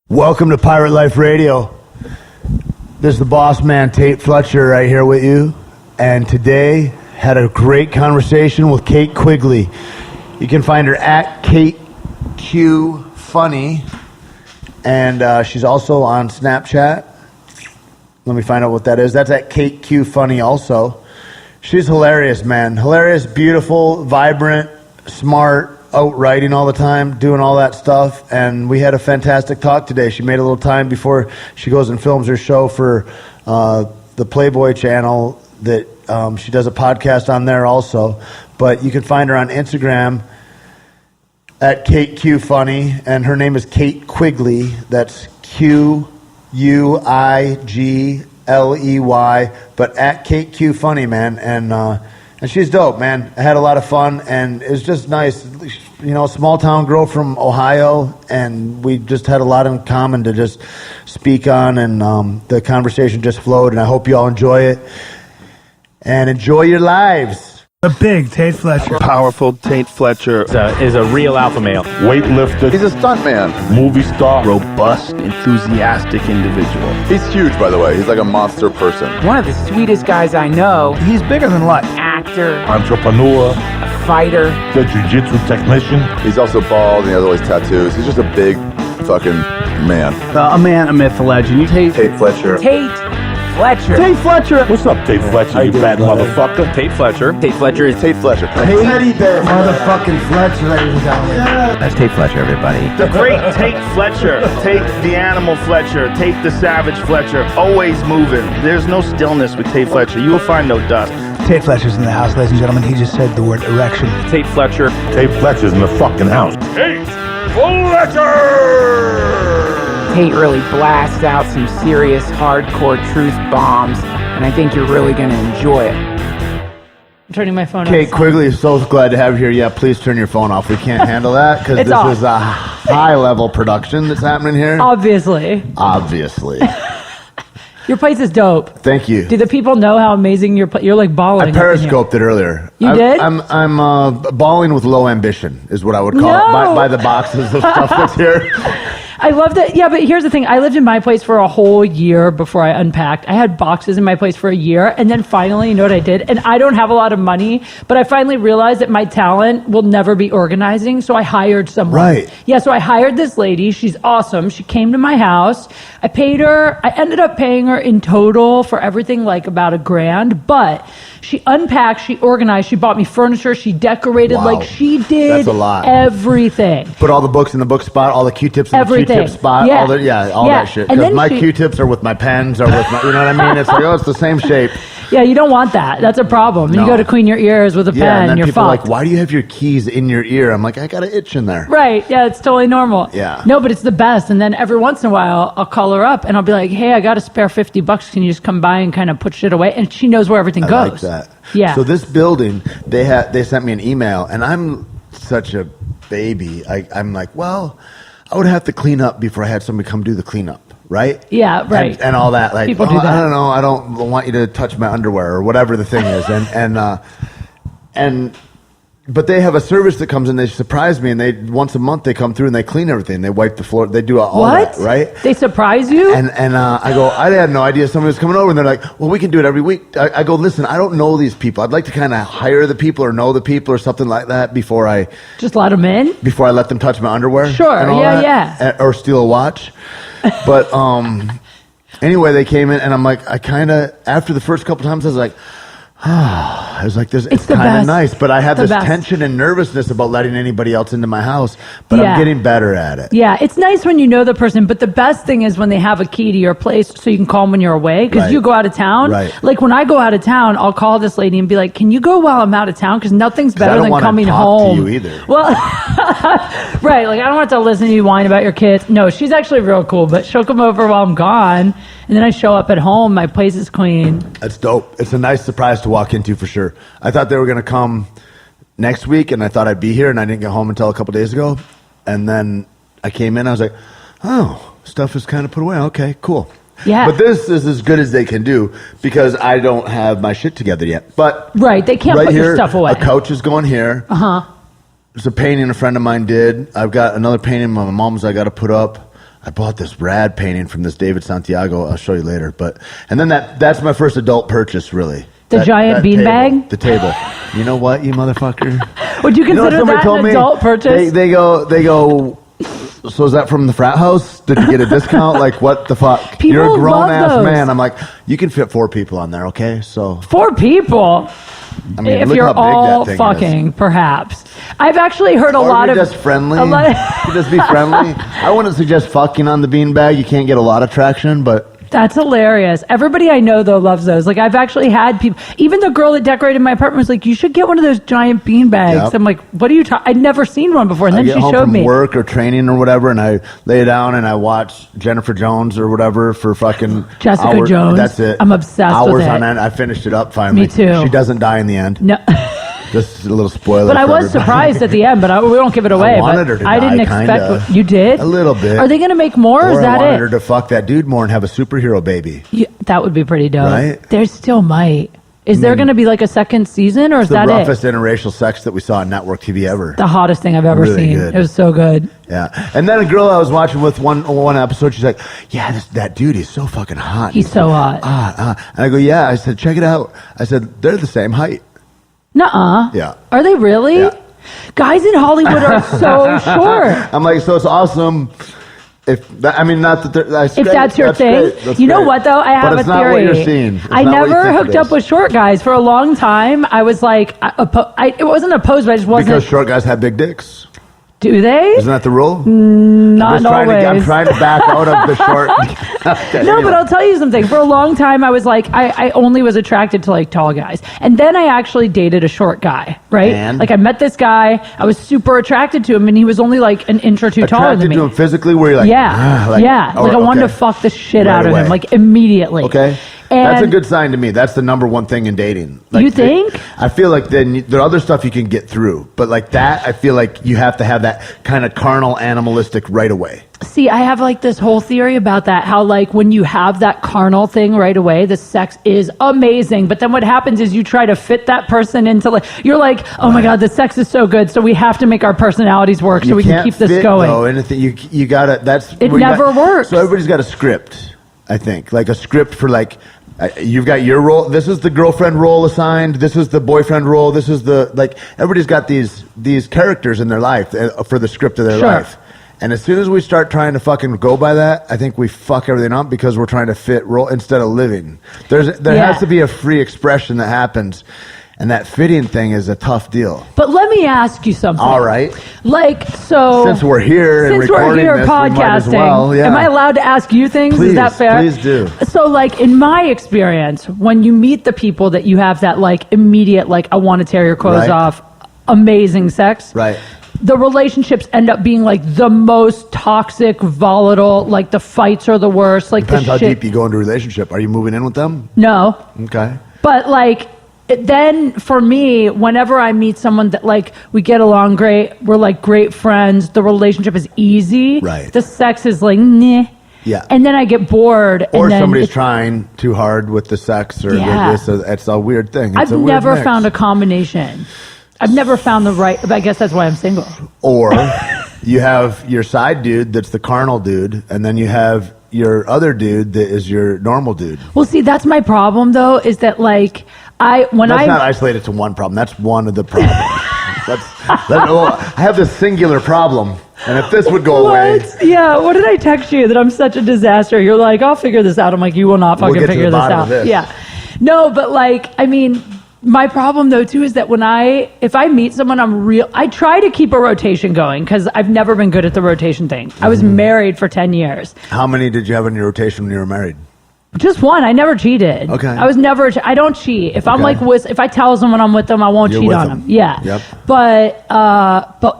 Welcome to Pirate Life Radio. This is the boss man, Tate Fletcher, right here with you. And today, had a great conversation with Kate Quigley. You can find her at KateQ and she's also on Snapchat. Let me find out what that is. That's at KateQ also. She's hilarious, man. Hilarious, beautiful, vibrant, smart, out writing all the time, doing all that stuff, and we had a fantastic talk today. She made a little time before she goes and films her show for the Playboy channel that she does a podcast on there also. But you can find her on Instagram at KateQ and her name is Kate Quigley. That's Quigley, but at KateQ man, and she's dope, man. I had a lot of fun, and it was just nice. You know, small town girl from Ohio, and we just had a lot in common to just speak on, and the conversation just flowed, and I hope you all enjoy it. And enjoy your lives. The big Tate Fletcher. Powerful Tate Fletcher is a real alpha male. Weightlifter. He's a stuntman. Movie star. robust, enthusiastic individual. He's huge, by the way. He's like a monster person. One of the sweetest guys I know. He's bigger than life. Actor, Entrepreneur. a fighter. The jiu-jitsu technician. He's also bald and he has all these tattoos. He's just a big fucking man. A man, a myth, a legend. Tate Fletcher. Tate Fletcher. Tate Fletcher. What's up, Tate Fletcher, you fat motherfucker? Tate Fletcher. Tate Fletcher is Tate Fletcher. Teddy Bear motherfucking Fletcher, ladies and gentlemen. That's Tate Fletcher, everybody. The great Tate Fletcher, Tate the Animal Fletcher, Tate the Savage Fletcher, always moving. There's no stillness with Tate Fletcher. You will find no dust. Tate Fletcher's in the house, ladies and gentlemen. He just said the word erection. Tate Fletcher. Tate Fletcher's in the fucking house. Tate Fletcher! Tate really blasts out some serious hardcore truth bombs, and I think you're really going to enjoy it. I'm turning my phone off. Kate Quigley, so glad to have you here. Yeah, please turn your phone off. We can't handle that because It's this off. is a high-level production that's happening here. Obviously. Obviously. Your place is dope. Thank you. Do the people know how amazing you're like balling? I up in here. periscoped it earlier. You did? I'm balling with low ambition is what I would call No. it by the boxes of stuff that's here. I love that. Yeah, but here's the thing. I lived in my place for a whole year before I unpacked. I had boxes in my place for a year. And then finally, you know what I did? And I don't have a lot of money, but I finally realized that my talent will never be organizing. So I hired someone. Right. Yeah, so I hired this lady. She's awesome. She came to my house. I paid her. I ended up paying her in total for everything like about $1,000. But she unpacked, she organized, she bought me furniture, she decorated. Wow. Like she did That's a lot. everything. Put all the books in the book spot, all the Q-tips in Everything. the Q-tip spot, Yeah. all that Yeah. shit. And Because then my she- Q-tips are with my pens or with my, you know what I mean? It's like, oh, it's the same shape. Yeah, you don't want that. That's a problem. No. You go to clean your ears with a Yeah, pen, and then you're people are fucked. like, why do you have your keys in your ear? I'm like, I got an itch in there. Right. Yeah, it's totally normal. Yeah. No, but it's the best. And then every once in a while, I'll call her up and I'll be like, hey, I got a spare $50. Can you just come by and kind of put shit away? And she knows where everything I goes. like that. Yeah. So this building, they sent me an email, and I'm such a baby. I'm like, well, I would have to clean up before I had somebody come do the cleanup, right? Yeah, right. And all that. Like, People do that. I don't know. I don't want you to touch my underwear or whatever the thing is. But they have a service that comes in. They surprise me, and once a month they come through and they clean everything. They wipe the floor. They do all What? that, right? They surprise you? And I go, I had no idea somebody was coming over, and they're like, well, we can do it every week. I go, listen, I don't know these people. I'd like to kind of hire the people or know the people or something like that before I Just let them in? let them touch my underwear. Sure, and all yeah, that, or steal a watch. But anyway, they came in, and I'm like, after the first couple times, I was like, I was like, it's the kind of best. nice, but I have The this best. tension and nervousness about letting anybody else into my house, but Yeah. I'm getting better at it. Yeah, it's nice when you know the person, but the best thing is when they have a key to your place so you can call them when you're away. Because Right. you go out of town. Right. Like when I go out of town, I'll call this lady and be like, can you go while I'm out of town? Because nothing's 'Cause I better don't than wanna coming talk home. to you either. Well, right. Like I don't want to listen to you whine about your kids. No, she's actually real cool, but she'll come over while I'm gone. And then I show up at home. My place is clean. That's dope. It's a nice surprise to walk into for sure. I thought they were going to come next week, and I thought I'd be here, and I didn't get home until a couple days ago. And then I came in, I was like, oh, stuff is kind of put away. Okay, cool. Yeah. But this is as good as they can do because I don't have my shit together yet. But Right. They can't right put here, your stuff away. a couch is going here. Uh-huh. There's a painting a friend of mine did. I've got another painting my mom's I got to put up. I bought this rad painting from this David Santiago. I'll show you later. And then that's my first adult purchase, really. The giant beanbag? The table. You know what, you motherfucker? Would you consider that an adult purchase? They go, so is that from the frat house? Did you get a discount? Like, what the fuck? People You're a grown-ass love those. man. I'm like, you can fit 4 people on there, okay? So 4 people? I mean, If look you're how big all that thing fucking, is. perhaps. I've actually heard a lot of... just friendly. You just be friendly. I wouldn't suggest fucking on the beanbag. You can't get a lot of traction, but... That's hilarious. Everybody I know, though, loves those. Like, I've actually had people... Even the girl that decorated my apartment was like, you should get one of those giant beanbags. Yep. I'm like, what are you talking... I'd never seen one before. And then I get she home showed from me. work or training or whatever, and I lay down and I watch Jennifer Jones or whatever for fucking Jessica hours. Jones. That's it. I'm obsessed hours with it. on end. I finished it up finally. Me too. She doesn't die in the end. No. Just a little spoiler. But I for was everybody. surprised at the end, but we don't give it away. I wanted but her to I didn't die, expect... kinda. You did? A little bit. Are they going to make more, or is Or that I wanted it? her to fuck that dude more and have a superhero baby. That would be pretty dope. Right? There still might. Is there going to be like a second season, or is The that roughest it? interracial sex that we saw on network TV ever. The hottest thing I've ever Really seen. good. It was so good. Yeah. And then a girl I was watching with one episode, she's like, yeah, that dude, he's so fucking hot. He's so hot. And I go, yeah. I said, check it out. I said, they're the same height. Nuh-uh. Yeah. Are they really? Yeah. Guys in Hollywood are so short. I'm like, so it's awesome. Not that that's If great. that's your thing. Great. That's You know great. what, though? I have But it's a not theory. what you're seeing. It's I not what you never think it hooked up is. with short guys. For a long time, I was like, it wasn't opposed, but I just wasn't. Because short guys have big dicks. Do they? Isn't that the rule? Not always. I'm trying to back out of the short. Okay, No, anyway. but I'll tell you something. For a long time, I was like, I only was attracted to like tall guys. And then I actually dated a short guy, right? And? Like I met this guy. I was super attracted to him, and he was only like an inch or two taller Attracted than me. to him physically, where you're like, Yeah. Like I wanted to fuck the shit Right out of him, away. like immediately. Okay. And That's a good sign to me. That's the number one thing in dating. Like, You think? I feel like then the other stuff you can get through, but like that, I feel like you have to have that kind of carnal, animalistic right away. See, I have like this whole theory about that. How like when you have that carnal thing right away, the sex is amazing. But then what happens is you try to fit that person into like, you're like, oh my God, the sex is so good. So we have to make our personalities work so we can keep this going. Though, anything you gotta. That's It never works. So everybody's got a script. I think like a script for like. You've got your role. This is the girlfriend role assigned. This is the boyfriend role. This is the like. Everybody's got these characters in their life for the script of their life. And as soon as we start trying to fucking go by that, I think we fuck everything up because we're trying to fit role instead of living. There has to be a free expression that happens, and that fitting thing is a tough deal. But let me ask you something. All right. Like, so... Since we're here and recording this, we might as podcasting, well, yeah. am I allowed to ask you things? Please, is that fair? please do. So, like, in my experience, when you meet the people that you have that, like, immediate, like, I want to tear your clothes Right. off, amazing sex. Right. The relationships end up being, like, the most toxic, volatile, like, the fights are the worst. Like, Depends the how shit... deep you go into a relationship. Are you moving in with them? No. Okay. But like, then for me, whenever I meet someone that like we get along great, we're like great friends, the relationship is easy. Right. The sex is like, nah. Yeah. And then I get bored. Or and then somebody's it's- trying too hard with the sex, or Yeah. it's a weird thing. It's I've a weird never mix. found a combination. I've never found the right. But I guess that's why I'm single. Or you have your side dude that's the carnal dude, and then you have your other dude that is your normal dude. Well, see, that's my problem though. Is that like That's not isolated to one problem. That's one of the problems. I have this singular problem, and if this would go away, What? Yeah. What did I text you that I'm such a disaster? You're like, I'll figure this out. I'm like, you will not We'll fucking get to figure the this bottom out. of this. Yeah. No, but like, I mean, my problem though too is that if I meet someone, I try to keep a rotation going because I've never been good at the rotation thing. I was married for 10 years. how many did you have in your rotation when you were married? Just one. I never cheated. Okay. I was never. I don't cheat. If I'm Okay. like if I tell someone I'm with them, I won't You're cheat with on them. them. Yeah. Yep. But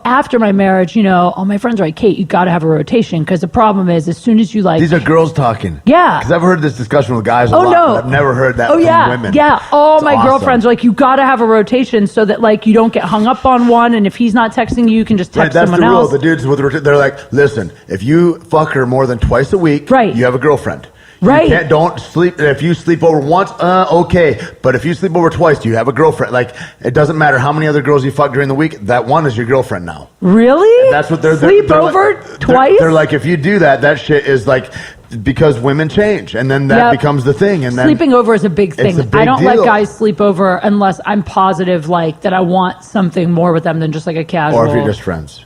after my marriage, all my friends are like, Kate, you got to have a rotation because the problem is as soon as you like. These are girls talking. Yeah. Because I've heard this discussion with guys a Oh lot, no! but I've never heard that Oh from yeah, women. yeah. All It's my awesome. girlfriends are like, you got to have a rotation so that like you don't get hung up on one, and if he's not texting you, you can just Right, text that's someone the rule. else. The dudes they're like, listen, if you fuck her more than twice a week, Right. you have a girlfriend. Right. Don't sleep. If you sleep over once, okay. But if you sleep over twice, do you have a girlfriend? Like, it doesn't matter how many other girls you fuck during the week. That one is your girlfriend now. Really? And that's what they're sleep over like, twice. They're like, if you do that, that shit is like, because women change, and then that becomes the thing. And then sleeping over is a big thing. It's a big I don't deal. let guys sleep over unless I'm positive, like that I want something more with them than just like a casual. Or if you're just friends.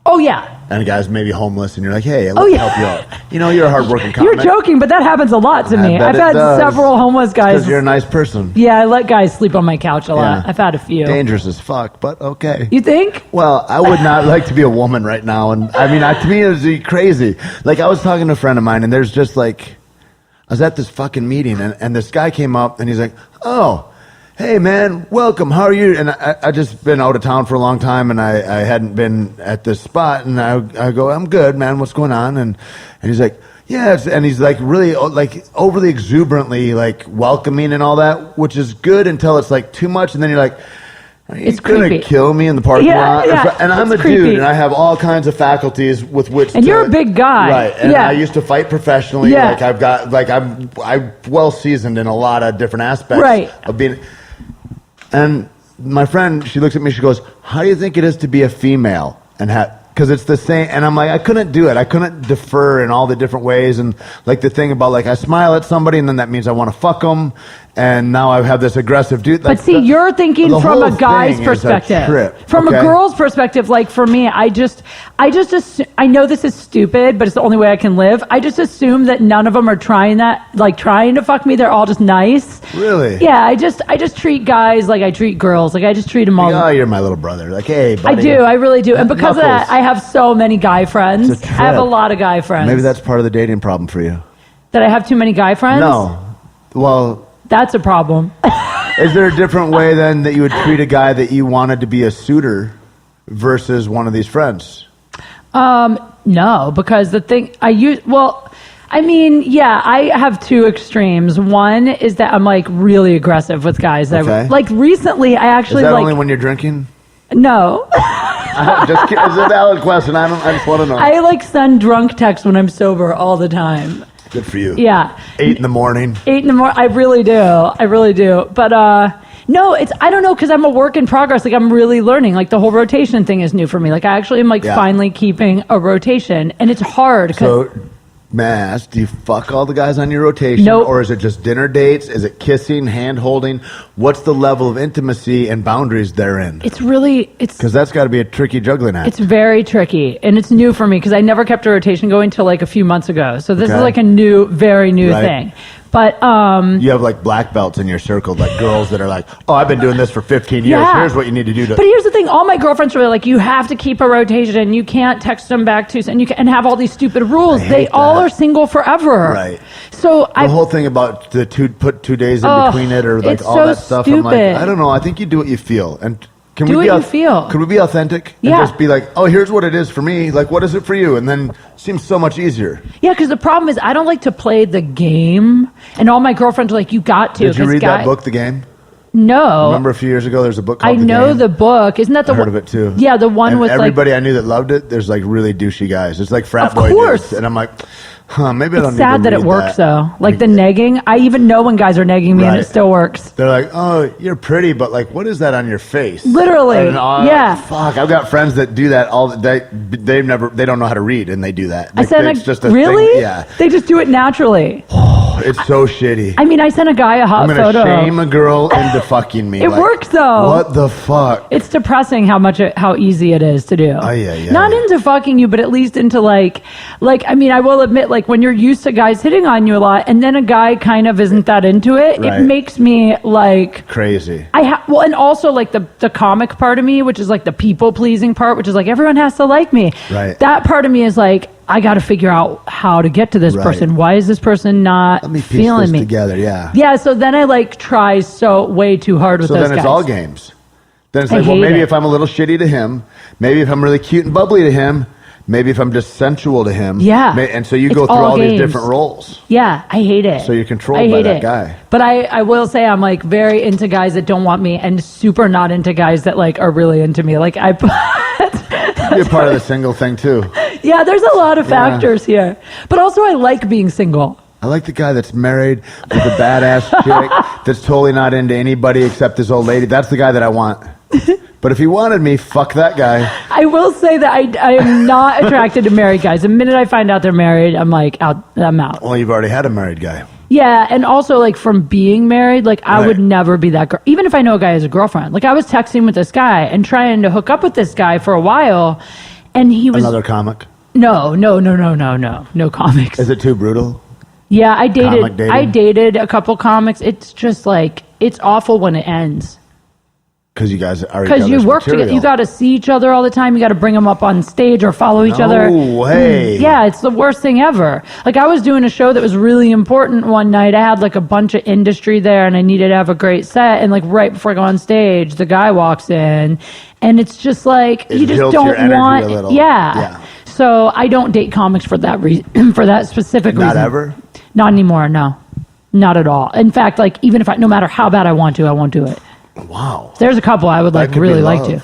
Oh yeah. And a guy's maybe homeless, and you're like, hey, let me help you out. You know, you're a hardworking comic. You're joking, but that happens a lot to me. I've had several homeless guys. Because you're a nice person. Yeah, I let guys sleep on my couch a lot. Yeah. I've had a few. Dangerous as fuck, but okay. You think? Well, I would not like to be a woman right now. And I mean, to me, it was crazy. Like, I was talking to a friend of mine, and there's just like, I was at this fucking meeting, and this guy came up, and he's like, oh, hey, man, welcome. How are you? And I just been out of town for a long time, and I hadn't been at this spot. And I go, I'm good, man. What's going on? And he's like, yeah. And he's like really like overly exuberantly like welcoming and all that, which is good until it's like too much. And then you're like, are you going to kill me in the parking lot? Yeah, and I'm a creepy. dude, and I have all kinds of faculties with which And you're a big guy. Right. And I used to fight professionally. Yeah. Like, I've got, like, I'm well seasoned in a lot of different aspects of being. And my friend, she looks at me, she goes, how do you think it is to be a female? And because it's the same. And I'm like, I couldn't do it. I couldn't defer in all the different ways. And like the thing about like, I smile at somebody and then that means I want to fuck them. And now I have this aggressive dude. But see, you're thinking from a guy's perspective. From a girl's perspective, like for me, I know this is stupid, but it's the only way I can live. I just assume that none of them are trying to fuck me. They're all just nice. Really? Yeah, I just treat guys like I treat girls. Like I just treat them all. Oh, you're my little brother. Like, hey, buddy. I do. I really do. And because of that, I have so many guy friends. It's a trip. I have a lot of guy friends. Maybe that's part of the dating problem for you. That I have too many guy friends? No. Well, that's a problem. Is there a different way then that you would treat a guy that you wanted to be a suitor versus one of these friends? No, because the thing I have two extremes. One is that I'm like really aggressive with guys. Okay. Like recently, I actually Is that only when you're drinking? No. Just kidding. It's a valid question. I just want to know. I like send drunk texts when I'm sober all the time. Good for you. Yeah. 8 in the morning. 8 in the morning. I really do. But no, I don't know, because I'm a work in progress. Like I'm really learning. Like the whole rotation thing is new for me. Like I actually am finally keeping a rotation, and it's hard. So, may I ask, do you fuck all the guys on your rotation? Nope. Or is it just dinner dates? Is it kissing, hand holding? What's the level of intimacy and boundaries therein? Because that's got to be a tricky juggling act. It's very tricky, and it's new for me because I never kept a rotation going till like a few months ago. So this is like a very new thing. But you have like black belts in your circle, like girls that are like, oh, I've been doing this for 15 years. Yeah. Here's what you need to do to. But here's the thing: all my girlfriends are like, you have to keep a rotation. You can't text them back too, and have all these stupid rules. They all are single forever. Right. So the whole thing about put 2 days in between it, or like all that stuff. Stupid. I'm like, I don't know. I think you do what you feel, and can do we what you feel. Could we be authentic? Yeah. And just be like, oh, here's what it is for me. Like, what is it for you? And then it seems so much easier. Yeah, because the problem is I don't like to play the game, and all my girlfriends are like, you got to. Did you read that book, The Game? No. Remember a few years ago, there's a book called I The know Game? the book. Isn't that the I heard of it too. Yeah, the one and with everybody I knew that loved it. There's like really douchey guys. It's like frat boy dudes, and I'm like, maybe I don't. It's sad that it works though. Like the negging. I even know when guys are negging me, and it still works. They're like, oh, you're pretty, but like, what is that on your face? Literally, and, yeah. Fuck, I've got friends that do that all. They don't know how to read, and they do that. I said, it's just a really? thing. Yeah, they just do it naturally. It's so shitty. I mean, I sent a guy a hot I'm gonna photo. shame a girl into fucking me. It works though. What the fuck? It's depressing how easy it is to do. Oh yeah. Not into fucking you, but at least into like I mean, I will admit, like when you're used to guys hitting on you a lot, and then a guy kind of isn't that into it, Right. it makes me like crazy. And also like the comic part of me, which is like the people pleasing part, which is like everyone has to like me. Right. That part of me is like, I got to figure out how to get to this person. Why is this person not Let me piece feeling this me together? Yeah. Yeah. So then I like try way too hard with So those then it's guys. all games. Then it's I like, well, hate maybe it. if I'm a little shitty to him, maybe if I'm really cute and bubbly to him, maybe if I'm just sensual to him. Yeah. And so you It's go through all these games. different roles. Yeah, I hate it. So you're controlled I by hate that it. guy. But I will say I'm like very into guys that don't want me, and super not into guys that like are really into me. Like You're part of the single thing too. Yeah, there's a lot of factors here. But also I like being single. I like the guy that's married with a badass chick that's totally not into anybody except this old lady. That's the guy that I want. But if he wanted me, fuck that guy. I will say that I am not attracted to married guys. The minute I find out they're married, I'm like, I'm out. Well, you've already had a married guy. Yeah, and also like from being married, like I Right. would never be that girl. Even if I know a guy has a girlfriend. Like I was texting with this guy and trying to hook up with this guy for a while, and he was Another comic. no comics. Is it too brutal? Yeah, I Comic dating? dated a couple comics. It's just like it's awful when it ends. Because you guys are Because you work together, you got to see each other all the time. You got to bring them up on stage or follow each other. No way. Yeah, it's the worst thing ever. Like I was doing a show that was really important one night. I had like a bunch of industry there, and I needed to have a great set. And like right before I go on stage, the guy walks in, and it's just like It you just jolts your don't energy want. a little. Yeah. Yeah. So I don't date comics for that reason. For that specific reason. Not ever? Not anymore. No, not at all. In fact, like even if no matter how bad I want to, I won't do it. Wow. There's a couple I would That like could be really like love.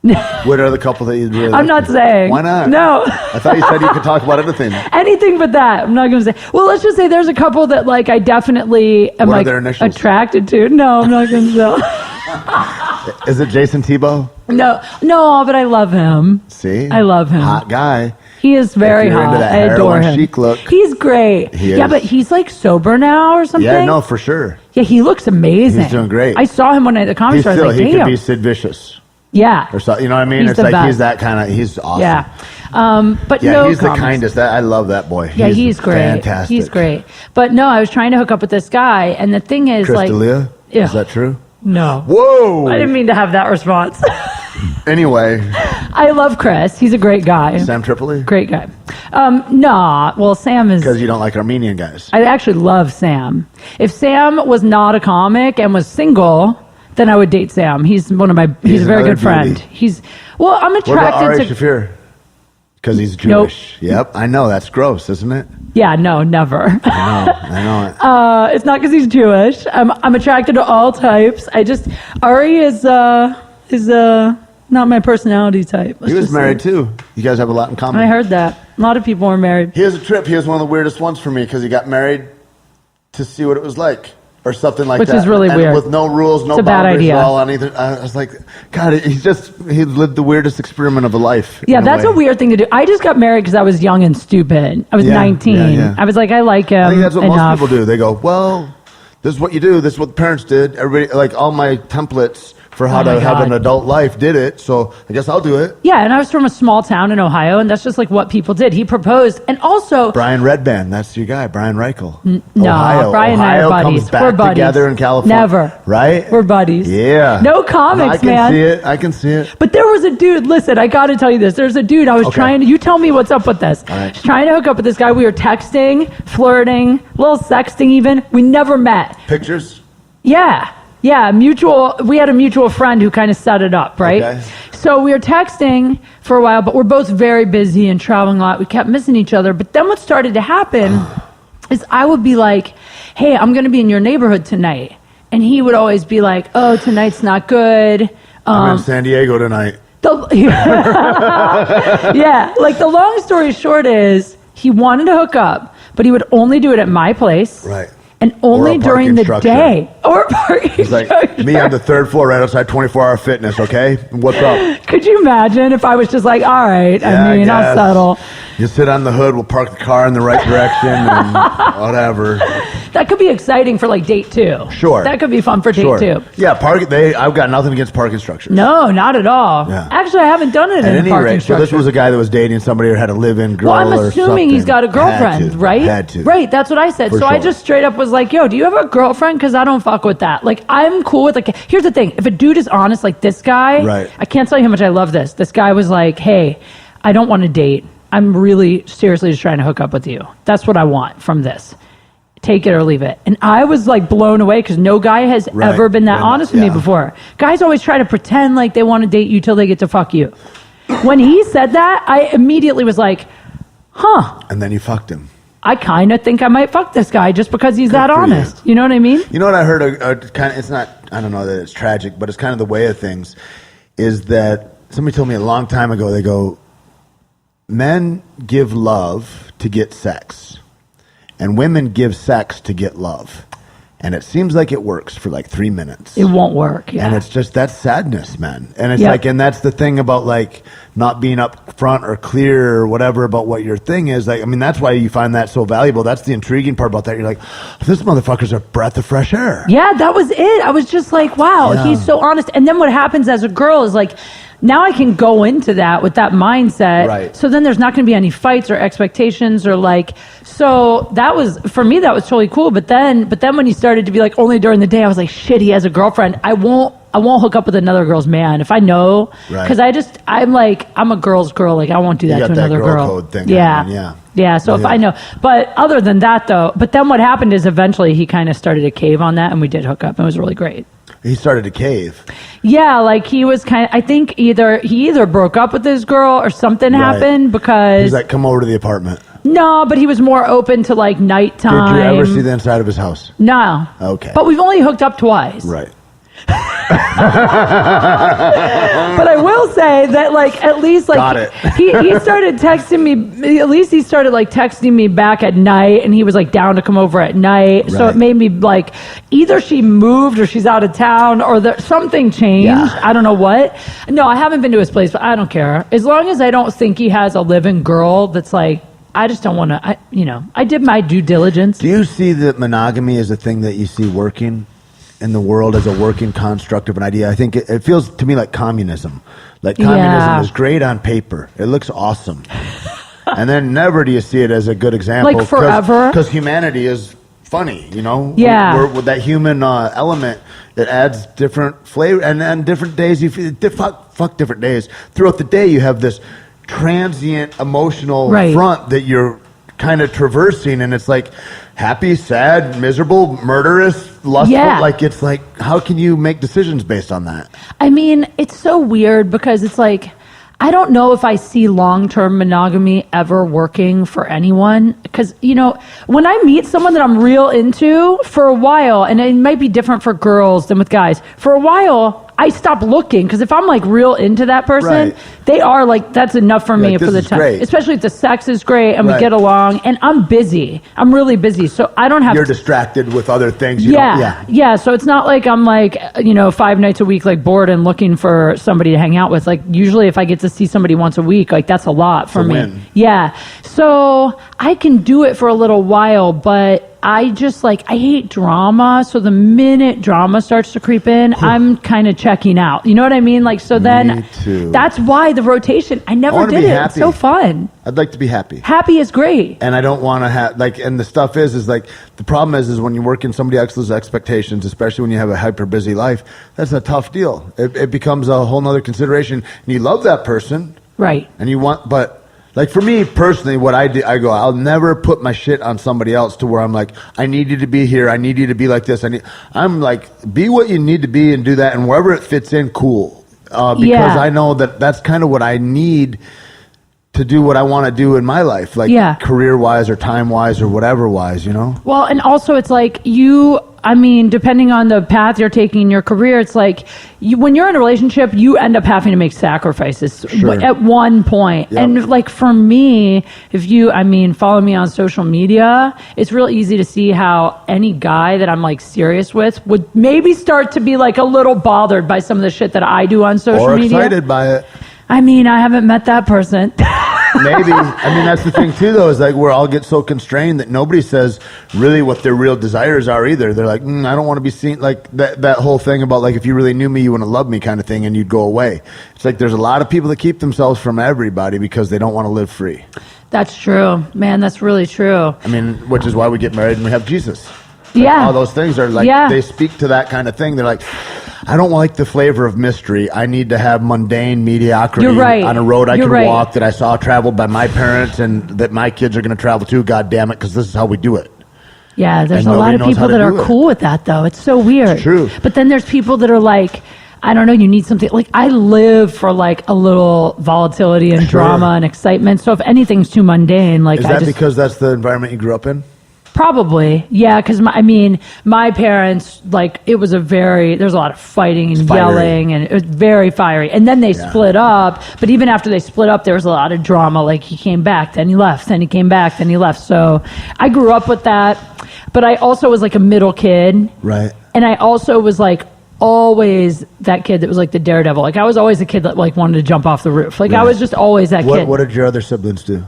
to. What are the couple that you'd really I'm like not to? saying. Why not? No. I thought you said you could talk about anything. Anything but that. I'm not going to say. Well, let's just say there's a couple that like I definitely am What are like their initials? attracted to. No, I'm not going to say. Is it Jason Tebow? No, but I love him. See? I love him. Hot guy. He is very If you're hot. into that I adore heroin him. chic look. He's great. He Yeah, is. but he's like sober now or something. Yeah, no, for sure. Yeah, he looks amazing. He's doing great. I saw him one night at the comedy He's store. I still, was like, he could damn. be Sid Vicious. Yeah. Or so, you know what I mean? He's It's the like best. he's that kind of, he's awesome. Yeah. But Yeah, no he's comics. the kindest. I love that boy. Yeah, he's great. Fantastic. He's great. But no, I was trying to hook up with this guy, and the thing is, Chris like, D'Elia? Yeah. Is that true? no. Whoa! I didn't mean to have that response. Anyway, I love Chris. He's a great guy. Sam Tripoli? Great guy. Nah. Well, Sam is. Because you don't like Armenian guys. I actually love Sam. If Sam was not a comic and was single, then I would date Sam. He's one of my. He's a very another good friend. beauty. He's. Well, I'm What about Ari attracted to. Shafir? Because he's Nope. Jewish. Yep, I know. That's gross, isn't it? Yeah. No. Never. I know it. It's not because he's Jewish. I'm attracted to all types. Ari is not my personality type. He was married too. You guys have a lot in common. I heard that. A lot of people were married. He has a trip. He was one of the weirdest ones for me because he got married to see what it was like. Or something like Which that. is really and weird. With no rules, no It's a bad boundaries idea. at all on either. I was like, God, he lived the weirdest experiment of a life. Yeah, in that's a way. weird thing to do. I just got married because I was young and stupid. I was Yeah, 19. yeah. I was like, I like him I think that's what enough. most people do. They go, well, this is what you do. This is what the parents did. Everybody, like all my templates for how Oh my to have an God. adult life did it. So I guess I'll do it. Yeah, and I was from a small town in Ohio, and that's just like what people did. He proposed, and also, Brian Redband, that's your guy, Brian Reichel. no, Ohio. Brian and I are Ohio buddies. comes back We're buddies. together in California. Never. Right? We're buddies. Yeah. No comics, I can man. see it. I can see it. But there was a dude, listen, I got to tell you this. There's a dude, I was Okay. trying to, you tell me what's up with this. All right. Trying to hook up with this guy. We were texting, flirting, a little sexting even. We never met. Pictures? Yeah. Yeah, we had a mutual friend who kind of set it up, right? Okay. So we were texting for a while, but we're both very busy and traveling a lot. We kept missing each other. But then what started to happen is I would be like, hey, I'm going to be in your neighborhood tonight. And he would always be like, oh, tonight's not good. I'm in San Diego tonight. Yeah, like the long story short is he wanted to hook up, but he would only do it at my place. Right. And only Or a during parking the structure. day. Or a parking He's like, structure. me on the third floor right outside 24-hour fitness, okay? What's up? Could you imagine if I was just like, all right, Yeah, I mean, I'll guess. settle. You sit on the hood, we'll park the car in the right direction and whatever. That could be exciting for like date 2. Sure. That could be fun for date Sure. 2. Yeah, I've got nothing against parking structures. No, not at all. Yeah. Actually, I haven't done it At in a any parking rate, so structure. this was a guy that was dating somebody or had a live-in girl Well, I'm or assuming he's something. got a girlfriend, Had to. right? Had to. Right, that's what I said. For So I sure. just straight up was like, yo, do you have a girlfriend? Because I don't fuck with that. Like, I'm cool with, like, here's the thing. If a dude is honest, like this guy, Right. I can't tell you how much I love this. This guy was like, hey, I don't want to date. I'm really seriously just trying to hook up with you. That's what I want from this. Take it or leave it. And I was like blown away because no guy has Right. ever been that Been- honest with me yeah. before. Guys always try to pretend like they want to date you till they get to fuck you. When he said that, I immediately was like, huh, And then you fucked him. I kind of think I might fuck this guy just because he's that for you. honest. You know what I mean? You know what I heard? Kind of, it's not. I don't know that it's tragic, but it's kind of the way of things. Is that somebody told me a long time ago? They go, men give love to get sex, And women give sex to get love. And it seems like it works for like 3 minutes. It won't work. Yeah. And it's just that sadness, man. And it's Yep. like, and that's the thing about like not being up front or clear or whatever about what your thing is. Like, I mean, that's why you find that so valuable. That's the intriguing part about that. You're like, this motherfucker's a breath of fresh air. Yeah, that was it. I was just like, wow, Yeah. he's so honest. And then what happens as a girl is like, now I can go into that with that mindset. Right. So then there's not going to be any fights or expectations or like, so that was, for me, that was totally cool. But then when he started to be like, only during the day, I was like, shit, he has a girlfriend. I won't hook up with another girl's man if I know. Right. Cause I'm a girl's girl. Like I won't do that You to got that another girl girl. code thing Yeah. happening, yeah. Yeah. So if Yeah. I know, but other than that though, but then what happened is eventually he kind of started to cave on that and we did hook up and it was really great. He started to cave. Yeah, like he was I think he either broke up with his girl or something Right. happened because He's like, come over to the apartment. no, but he was more open to like nighttime. Did you ever see the inside of his house? No. Okay. But we've only hooked up twice. Right. But I will say that like at least like Got it. he started texting me, at least he started like texting me back at night and he was like down to come over at night. So Right. it made me like either she moved or she's out of town or something changed. Yeah. I don't know what. No, I haven't been to his place, but I don't care. As long as I don't think he has a living girl that's like, I just don't want to, I did my due diligence. Do you see that monogamy is a thing that you see working in the world as a working construct of an idea? I think it feels to me like communism. Like communism Yeah. is great on paper. It looks awesome. And then never do you see it as a good example. Like forever? Because humanity is funny, you know? Yeah. We're with that human element, it adds different flavor. And then different days, fuck different days. Throughout the day, you have this transient emotional Right. front that you're kind of traversing, and it's like happy, sad, miserable, murderous, lustful. Yeah. Like it's like, how can you make decisions based on that? I mean, it's so weird because it's like, I don't know if I see long-term monogamy ever working for anyone. Because, when I meet someone that I'm real into for a while, and it might be different for girls than with guys, for a while, I stop looking because if I'm like real into that person, Right. they are like, that's enough for me Like, for this the is time. great. Especially if the sex is great and we Right. get along and I'm busy. I'm really busy. So I don't have You're distracted with other things. You yeah, don't, yeah. So it's not like I'm like, 5 nights a week, like bored and looking for somebody to hang out with. Like usually if I get to see somebody once a week, like that's a lot for a me. win. Yeah. So I can do it for a little while, but I just I hate drama. So the minute drama starts to creep in, I'm kind of checking out. You know what I mean? Like, so then Me too. that's why the rotation, I never wanna did be it. happy. It's so fun. I'd like to be happy. Happy is great. And I don't want to have and the stuff is like the problem is when you work in somebody else's expectations, especially when you have a hyper busy life, that's a tough deal. It becomes a whole nother consideration. And you love that person, Right. and you want, but like for me personally, what I do, I go, I'll never put my shit on somebody else to where I'm like, I need you to be here, I need you to be like this. I'm like, be what you need to be and do that, and wherever it fits in, cool. Because Yeah. I know that's kind of what I need to do what I want to do in my life, like Yeah. career-wise or time-wise or whatever-wise, Well, and also it's like depending on the path you're taking in your career, it's like when you're in a relationship, you end up having to make sacrifices Sure. at one point. Yep. And like for me, if you, follow me on social media, it's real easy to see how any guy that I'm like serious with would maybe start to be like a little bothered by some of the shit that I do on social or media. excited by it. I haven't met that person. Maybe. That's the thing too, though, is like we're all get so constrained that nobody says really what their real desires are either. They're like, I don't want to be seen, like that whole thing about like if you really knew me, you wouldn't love me kind of thing, and you'd go away. It's like there's a lot of people that keep themselves from everybody because they don't want to live free. That's true, man. That's really true. Which is why we get married and we have Jesus. Like, Yeah. all those things are like, they speak to that kind of thing. They're like, I don't like the flavor of mystery. I need to have mundane mediocrity You're right. on a road I You're can right. walk that I saw traveled by my parents and that my kids are going to travel too, God damn it, because this is how we do it. Yeah, there's And a lot nobody of knows people how to that do are it. cool with that, though. It's so weird. It's true. But then there's people that are like, I don't know, you need something. Like, I live for like a little volatility and Sure. drama and excitement. So if anything's too mundane, like Is I that just because that's the environment you grew up in? Probably, yeah, because my parents, like, it was there's a lot of fighting and yelling, and it was very fiery. And then they split up, but even after they split up, there was a lot of drama. Like, he came back, then he left, then he came back, then he left. So I grew up with that, but I also was like a middle kid. Right. And I also was like always that kid that was like the daredevil. Like, I was always the kid that like wanted to jump off the roof. Like, I was just always that kid. What did your other siblings do?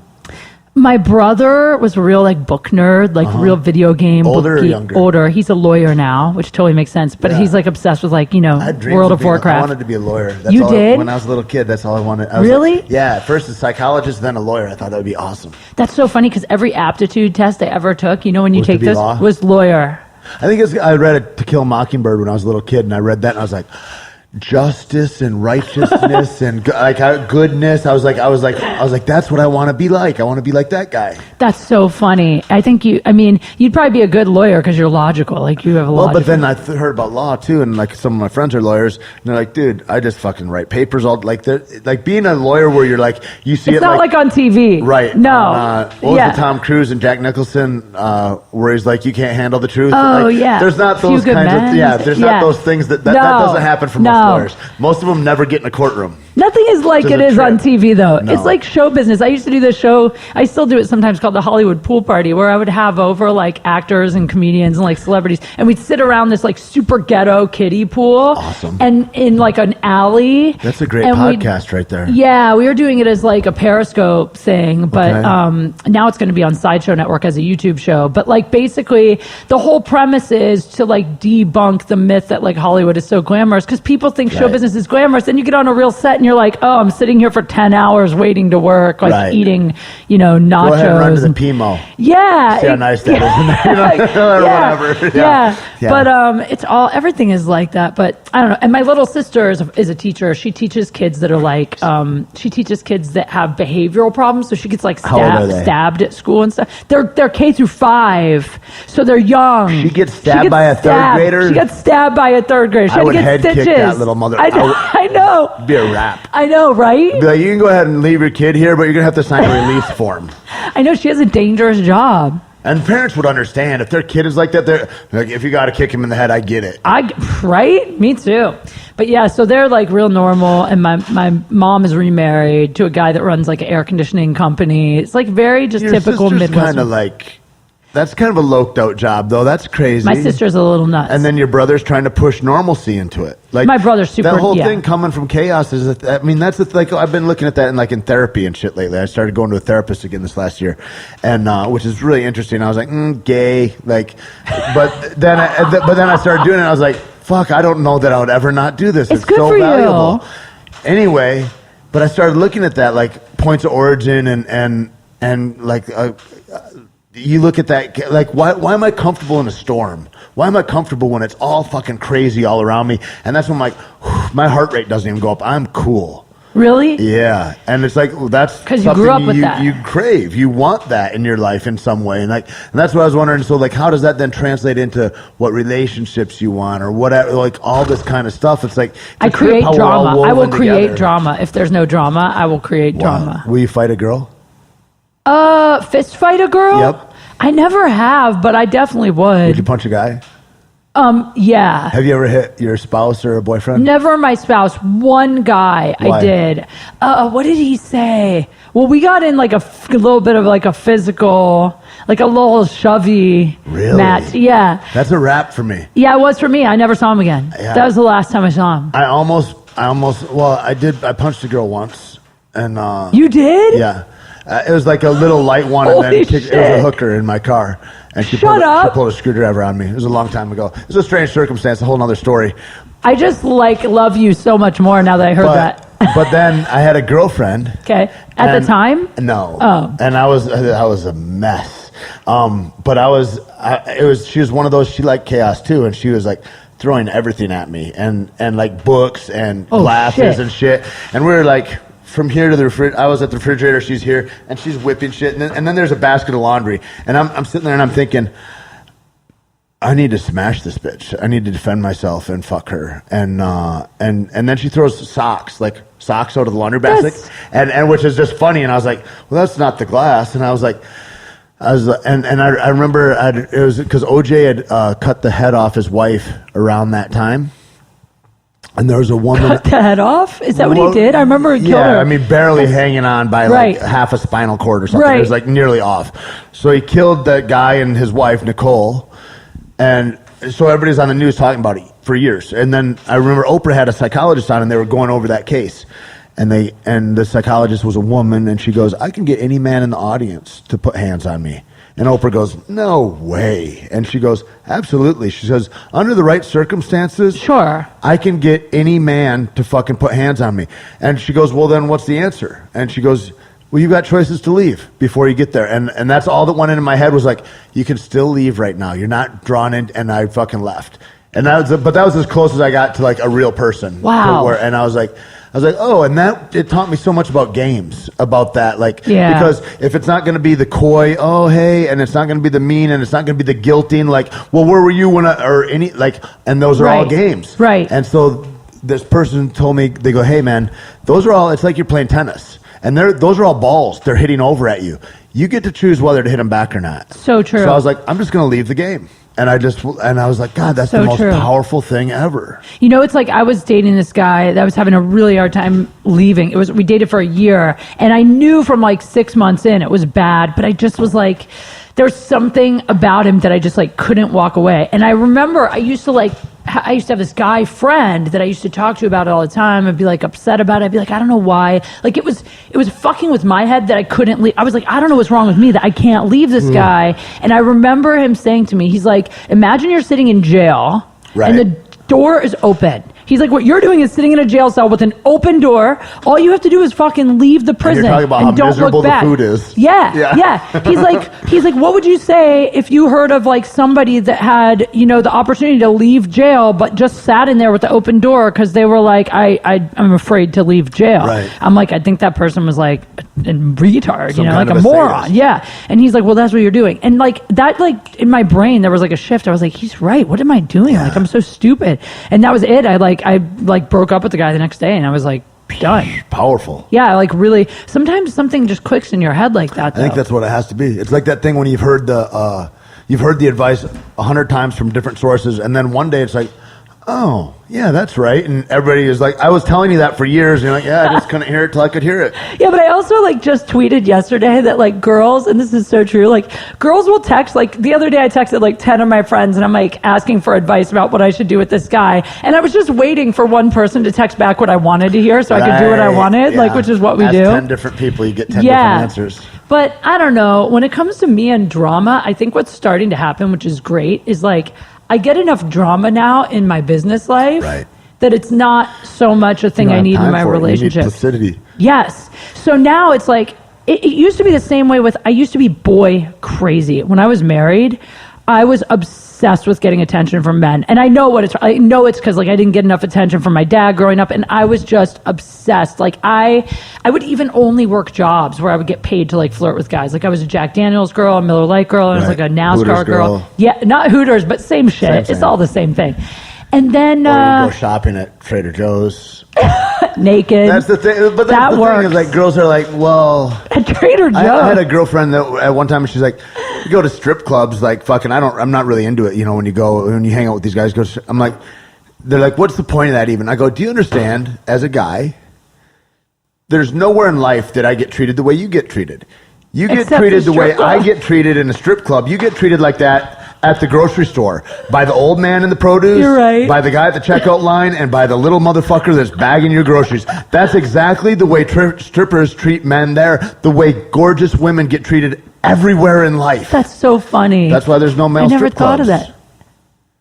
My brother was a real like book nerd, like real video game. Older book or geek. younger? Older. He's a lawyer now, which totally makes sense. But he's like obsessed with like, I had dreams World of being Warcraft. I wanted to be a lawyer. That's You all did? When I was a little kid, that's all I wanted. I was Really? Like, yeah. At first a psychologist, then a lawyer. I thought that would be awesome. That's so funny because every aptitude test I ever took, when you Was to take be this, law? was lawyer. I think I read it, To Kill a Mockingbird when I was a little kid, and I read that and I was like, justice and righteousness and goodness. I was like, that's what I want to be like. I want to be like that guy. That's so funny. I think you'd probably be a good lawyer because you're logical. Like, you have a Well, but then I heard about law too, and like some of my friends are lawyers, and they're like, dude, I just fucking write papers all like being a lawyer where you're like, you see it's it not like on TV. right. No. What was the Tom Cruise and Jack Nicholson where he's like, you can't handle the truth? Oh, like, yeah. There's not Few those Good kinds Men. of there's not those things that doesn't happen for most lawyers. Most of them never get in a courtroom. Nothing is like Just it a is on trip. TV, though. No. It's like show business. I used to do this show. I still do it sometimes, called the Hollywood Pool Party, where I would have over like actors and comedians and like celebrities, and we'd sit around this like super ghetto kiddie pool. Awesome. And in like an alley. That's a great And podcast right there. Yeah, we were doing it as like a Periscope thing, but Okay. now it's going to be on Sideshow Network as a YouTube show. But like basically, the whole premise is to like debunk the myth that like Hollywood is so glamorous, because people think show Right. business is glamorous. Then you get on a real set and you're like, oh, I'm sitting here for 10 hours waiting to work, like Right. eating, nachos. Go ahead and run to the and- PMO. yeah. See how nice that is. Or whatever. Yeah. Yeah. But it's everything is like that. But I don't know. And my little sister is a teacher. She teaches kids that are like, she teaches kids that have behavioral problems. So she gets like How old are they? stabbed at school and stuff. They're K through 5, so they're young. She gets stabbed by a third grader? She got stabbed by a third grader. She I had to would get head kick stitches. that little mother. I know. Be a rap. I know, right? Be like, you can go ahead and leave your kid here, but you're gonna have to sign a release form. I know, she has a dangerous job. And parents would understand if their kid is like that. They're like, if you got to kick him in the head, I get it. Right? Me too. But yeah, so they're like real normal, and my mom is remarried to a guy that runs like an air conditioning company. It's like very just Your typical sister's Midwestern. kind of like, that's kind of a loped out job though. That's crazy. My sister's a little nuts. And then your brother's trying to push normalcy into it. Like My brother's super- That whole yeah. thing coming from chaos is. That's like I've been looking at that in therapy and shit lately. I started going to a therapist again this last year, and which is really interesting. I was like, gay, like, but then I started doing it. And I was like, fuck, I don't know that I would ever not do this. It's good so for you. valuable. Anyway, but I started looking at that like points of origin and like. You look at that, like, why am I comfortable in a storm? Why am I comfortable when it's all fucking crazy all around me? And that's when I'm like, my heart rate doesn't even go up. I'm cool. Really? Yeah. And it's like, well, that's 'Cause you something grew up with that. you crave. You want that in your life in some way. And that's what I was wondering. So like, how does that then translate into what relationships you want or whatever, like all this kind of stuff? It's like, I it's a trip create how we're all drama. I will woven create together. drama. If there's no drama, I will create Wow. drama. Will you fight a girl? Fist fight a girl? Yep. I never have, but I definitely Would would. you punch a guy? Yeah. Have you ever hit your spouse or a boyfriend? Never my spouse. One guy Why? I did. What did he say? Well, we got in like a little bit of like a physical, like a little shovey Really? match. Yeah. That's a wrap for me. Yeah, it was for me. I never saw him again. Yeah. That was the last time I saw him. I punched a girl once, and You did? yeah, it was like a little light one, and then Holy it was a shit. hooker in my car, and she Shut up. She pulled a screwdriver on me. It was a long time ago. It was a strange circumstance, a whole nother story. I just like love you so much more now that I heard that. But then I had a girlfriend. Okay. At and- the time? No. Oh. And I was a mess. But she was one of those. She liked chaos too, and she was like throwing everything at me, and like books and Oh, glasses shit. and shit. And we were like, from here to the refrigerator. I was at the refrigerator. She's here, and she's whipping shit. And then there's a basket of laundry, and I'm sitting there and I'm thinking, I need to smash this bitch. I need to defend myself and fuck her. And then she throws socks out of the laundry basket, Yes. and which is just funny. And I was like, well, that's not the glass. And I was like, I remember it was because OJ had cut the head off his wife around that time. And there was a woman. Cut the head off? Is that what he did? I remember he killed her. I mean, barely hanging on by like half a spinal cord or something. It was like nearly off. So he killed that guy and his wife, Nicole. And so everybody's on the news talking about it for years. And then I remember Oprah had a psychologist on and they were going over that case. And the psychologist was a woman and she goes, I can get any man in the audience to put hands on me. And Oprah goes, no way. And she goes, absolutely. She says, under the right circumstances, sure, I can get any man to fucking put hands on me. And she goes, well, then what's the answer? And she goes, well, you've got choices to leave before you get there. And that's all that went into my head was like, you can still leave right now. You're not drawn in. And I fucking left. And that was as close as I got to like a real person. Wow. And I was like, oh, and it taught me so much about games, about that, because if it's not going to be the coy, oh, hey, and it's not going to be the mean, and it's not going to be the guilting, like, well, where were you when and those are all games. Right. And so this person told me, they go, hey, man, those are all, it's like you're playing tennis, and those are all balls. They're hitting over at you. You get to choose whether to hit them back or not. So true. So I was like, I'm just going to leave the game. And I was like, God, that's the most powerful thing ever. You know, it's like I was dating this guy that was having a really hard time leaving. We dated for a year, and I knew from like 6 months in it was bad, but I just was like, there's something about him that I just like couldn't walk away. And I remember I used to have this guy friend that I used to talk to about it all the time. I'd be like upset about it. I'd be like, I don't know why. Like it was fucking with my head that I couldn't leave. I was like, I don't know what's wrong with me that I can't leave this guy. And I remember him saying to me, he's like, imagine you're sitting in jail and the door is open. He's like, what you're doing is sitting in a jail cell with an open door. All you have to do is fucking leave the prison and, you're talking about and how don't miserable look back. The food is. Yeah. He's like, what would you say if you heard of like somebody that had, the opportunity to leave jail, but just sat in there with the open door because they were like, I'm afraid to leave jail. Right. I'm like, I think that person was like a retard, Some like kind a of a moron. sadist. Yeah. And he's like, well, that's what you're doing. And like that, like in my brain, there was like a shift. I was like, he's right. What am I doing? Like, I'm so stupid. And that was it. I broke up with the guy the next day and I was like, done. Powerful. Yeah, like really, sometimes something just clicks in your head like that, though. I think that's what it has to be. It's like that thing when you've heard the advice 100 times from different sources, and then one day it's like, oh, yeah, that's right. And everybody is like, I was telling you that for years. And you're like, yeah, I just couldn't hear it till I could hear it. Yeah, but I also like just tweeted yesterday that like girls, and this is so true, like girls will text, like the other day I texted like 10 of my friends and I'm like asking for advice about what I should do with this guy. And I was just waiting for one person to text back what I wanted to hear so I could do what I wanted, like, which is what we do. 10 different people, you get 10 different answers. But I don't know, when it comes to me and drama, I think what's starting to happen, which is great, is like, I get enough drama now in my business life that it's not so much a thing I need in my relationship. You need placidity. Yes. So now it's like, it used to be the same way I used to be boy crazy. When I was married, I was obsessed with getting attention from men. And I know it's because like I didn't get enough attention from my dad growing up, and I was just obsessed. Like I would even only work jobs where I would get paid to like flirt with guys. Like I was a Jack Daniels girl, a Miller Lite girl, and I was like a NASCAR Hooters girl. Yeah, not Hooters, but same shit. Same. It's all the same thing. And then or you go shopping at Trader Joe's. Naked. That's the thing. But that's the thing is like girls are like, well, at Trader Joe's. I had a girlfriend that at one time she's like, you go to strip clubs, like fucking. I'm not really into it. When you hang out with these guys, I'm like, they're like, what's the point of that even? I go, do you understand? As a guy, there's nowhere in life that I get treated the way you get treated. You get treated the way I get treated in a strip club. You get treated like that at the grocery store by the old man in the produce, You're right. by the guy at the checkout line, and by the little motherfucker that's bagging your groceries. That's exactly the way strippers treat men there, the way gorgeous women get treated everywhere in life. That's so funny. That's why there's no male strip clubs. I never thought of that.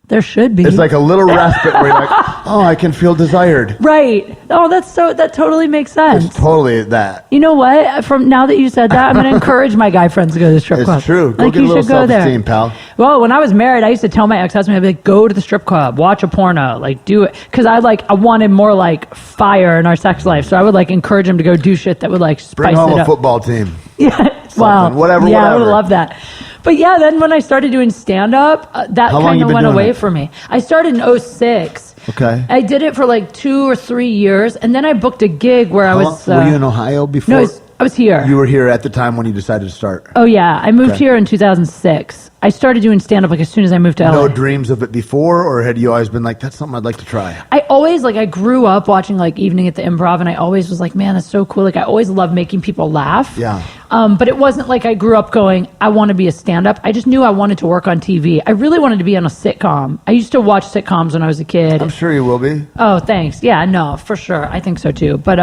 There should be. It's like a little respite where you're like, oh, I can feel desired. Right. Oh, that totally makes sense. It's totally that. You know what? From now that you said that, I'm going to encourage my guy friends to go to the strip club. It's true. Go like, get you a little should go there. self-esteem, pal. Well, when I was married, I used to tell my ex-husband, I'd be like, go to the strip club, watch a porno, like do it. Because I wanted more like fire in our sex life. So I would like encourage him to go do shit that would like spice Bring home it a up. football team. Yeah. Wow. Whatever. I would love that. But yeah, then when I started doing stand-up, that kind of went away for me. I started in 2006. Okay. I did it for like 2 or 3 years, and then I booked a gig where I was... were you in Ohio before? No, I was here. You were here at the time when you decided to start. Oh yeah, I moved here in 2006. I started doing stand-up like as soon as I moved to LA. No dreams of it before, or had you always been like, that's something I'd like to try? I always, like, I grew up watching, like, Evening at the Improv, and I always was like, man, that's so cool. Like, I always loved making people laugh. Yeah. But it wasn't like I grew up going, I want to be a stand-up. I just knew I wanted to work on TV. I really wanted to be on a sitcom. I used to watch sitcoms when I was a kid. I'm sure you will be. Oh, thanks. Yeah, no, for sure. I think so, too. But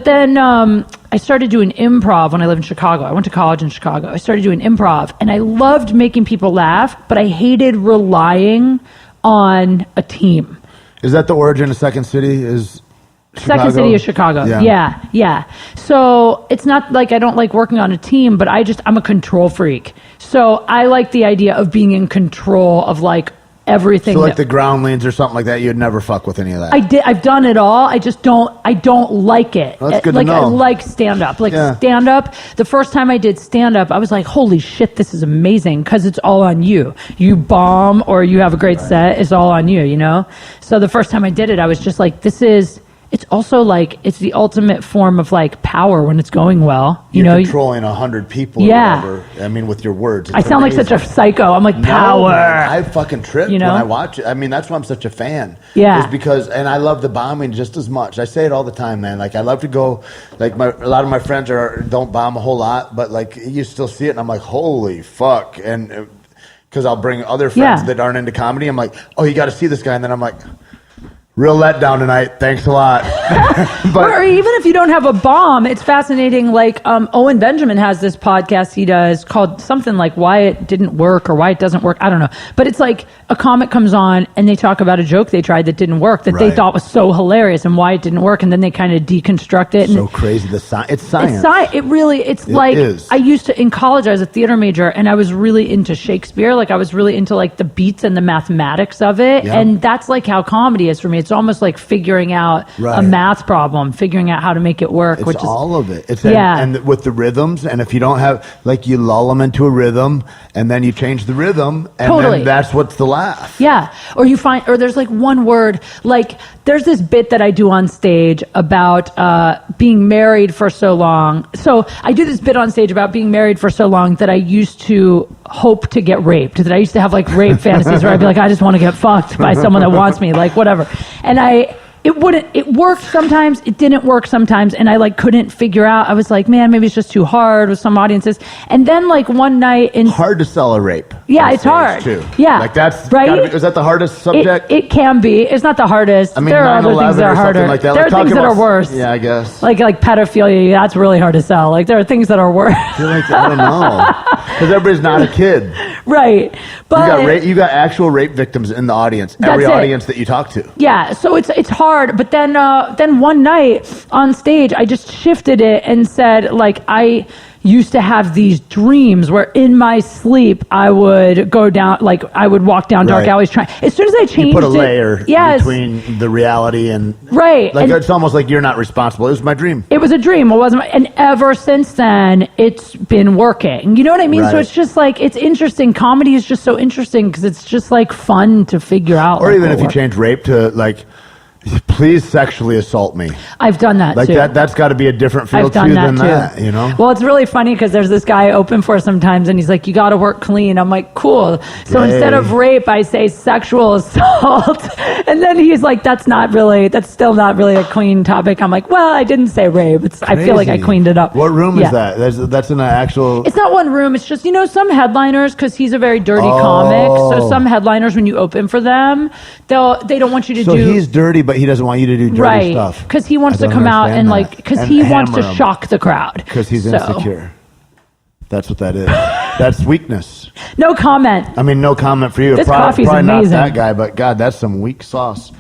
then I started doing improv when I lived in Chicago. I went to college in Chicago. I started doing improv, and I loved making people laugh, but I hated relying on a team. Is that the origin of Second City? Is Chicago? Second City is Chicago. Yeah. So it's not like I don't like working on a team, but I'm a control freak. So I like the idea of being in control of like everything. So like the groundlings or something like that, you'd never fuck with any of that. I've done it all. I don't like it. Well, that's good like to know. I like stand up. Stand up. The first time I did stand up, I was like, holy shit, this is amazing because it's all on you. You bomb or you have a great set, it's all on you, you know? So the first time I did it, I was just like, it's also like, it's the ultimate form of like power when it's going well. You're controlling 100 people or whatever. I mean, with your words. I sound like such a psycho. I'm like, power. Man, I fucking trip when I watch it. I mean, that's why I'm such a fan. Yeah. Is because, and I love the bombing just as much. I say it all the time, man. Like, I love to go, like, a lot of my friends don't bomb a whole lot, but like, you still see it, and I'm like, holy fuck. And because I'll bring other friends that aren't into comedy. I'm like, oh, you got to see this guy. And then I'm like, real letdown tonight. Thanks a lot. Or even if you don't have a bomb, it's fascinating. Like Owen Benjamin has this podcast he does called something like Why It Didn't Work or Why It Doesn't Work. I don't know. But it's like a comic comes on and they talk about a joke they tried that didn't work that they thought was so hilarious and why it didn't work. And then they kind of deconstruct it. So crazy. It's science. It's I used to, in college, I was a theater major and I was really into Shakespeare. Like I was really into like the beats and the mathematics of it. Yeah. And that's like how comedy is for me. It's almost like figuring out a math problem, figuring out how to make it work. It's all of it. And with the rhythms, and if you don't have, like, you lull them into a rhythm, and then you change the rhythm, and then that's what's the laugh. Yeah. Or there's like one word, like there's this bit that I do on stage about being married for so long. So I do this bit on stage about being married for so long that I used to hope to get raped, that I used to have like rape fantasies where I'd be like, I just want to get fucked by someone that wants me, like whatever. And it worked sometimes, it didn't work sometimes, and I like couldn't figure out. I was like, man, maybe it's just too hard with some audiences. And then like one night hard to sell a rape. Yeah, it's hard too. Yeah. Like that's right. Is that the hardest subject? It can be. It's not the hardest. I mean, there are other things that are harder. Like that. There are things that are worse. Yeah, I guess. Like pedophilia, that's really hard to sell. Like there are things that are worse. I don't know. Because everybody's not a kid. Right. But you got actual rape victims in the audience. Every audience that you talk to. Yeah, so it's hard. But then one night on stage, I just shifted it and said, like, I used to have these dreams where in my sleep I would go down, like I would walk down dark alleys trying. As soon as I changed, you put a layer between the reality and like and it's almost like you're not responsible. It was my dream. It was a dream. It wasn't. And ever since then, it's been working. You know what I mean? Right. So it's just like it's interesting. Comedy is just so interesting because it's just like fun to figure out. Or even if you change rape to like, please sexually assault me. I've done that like too. That's got to be a different feel too than that, you know? Well, it's really funny because there's this guy I open for sometimes and he's like, you got to work clean. I'm like, cool. So instead of rape, I say sexual assault. And then he's like, that's still not really a clean topic. I'm like, well, I didn't say rape. I feel like I cleaned it up. What room is that? That's in an actual... It's not one room. It's just, some headliners, because he's a very dirty comic. So some headliners, when you open for them, they don't want you to do... So he's dirty, but he doesn't want you to do dirty stuff. Because he wants to come out and because he wants to shock the crowd. Because he's insecure. That's what that is. That's weakness. No comment. I mean, no comment for you. This coffee's probably amazing. Not that guy, but God, that's some weak sauce.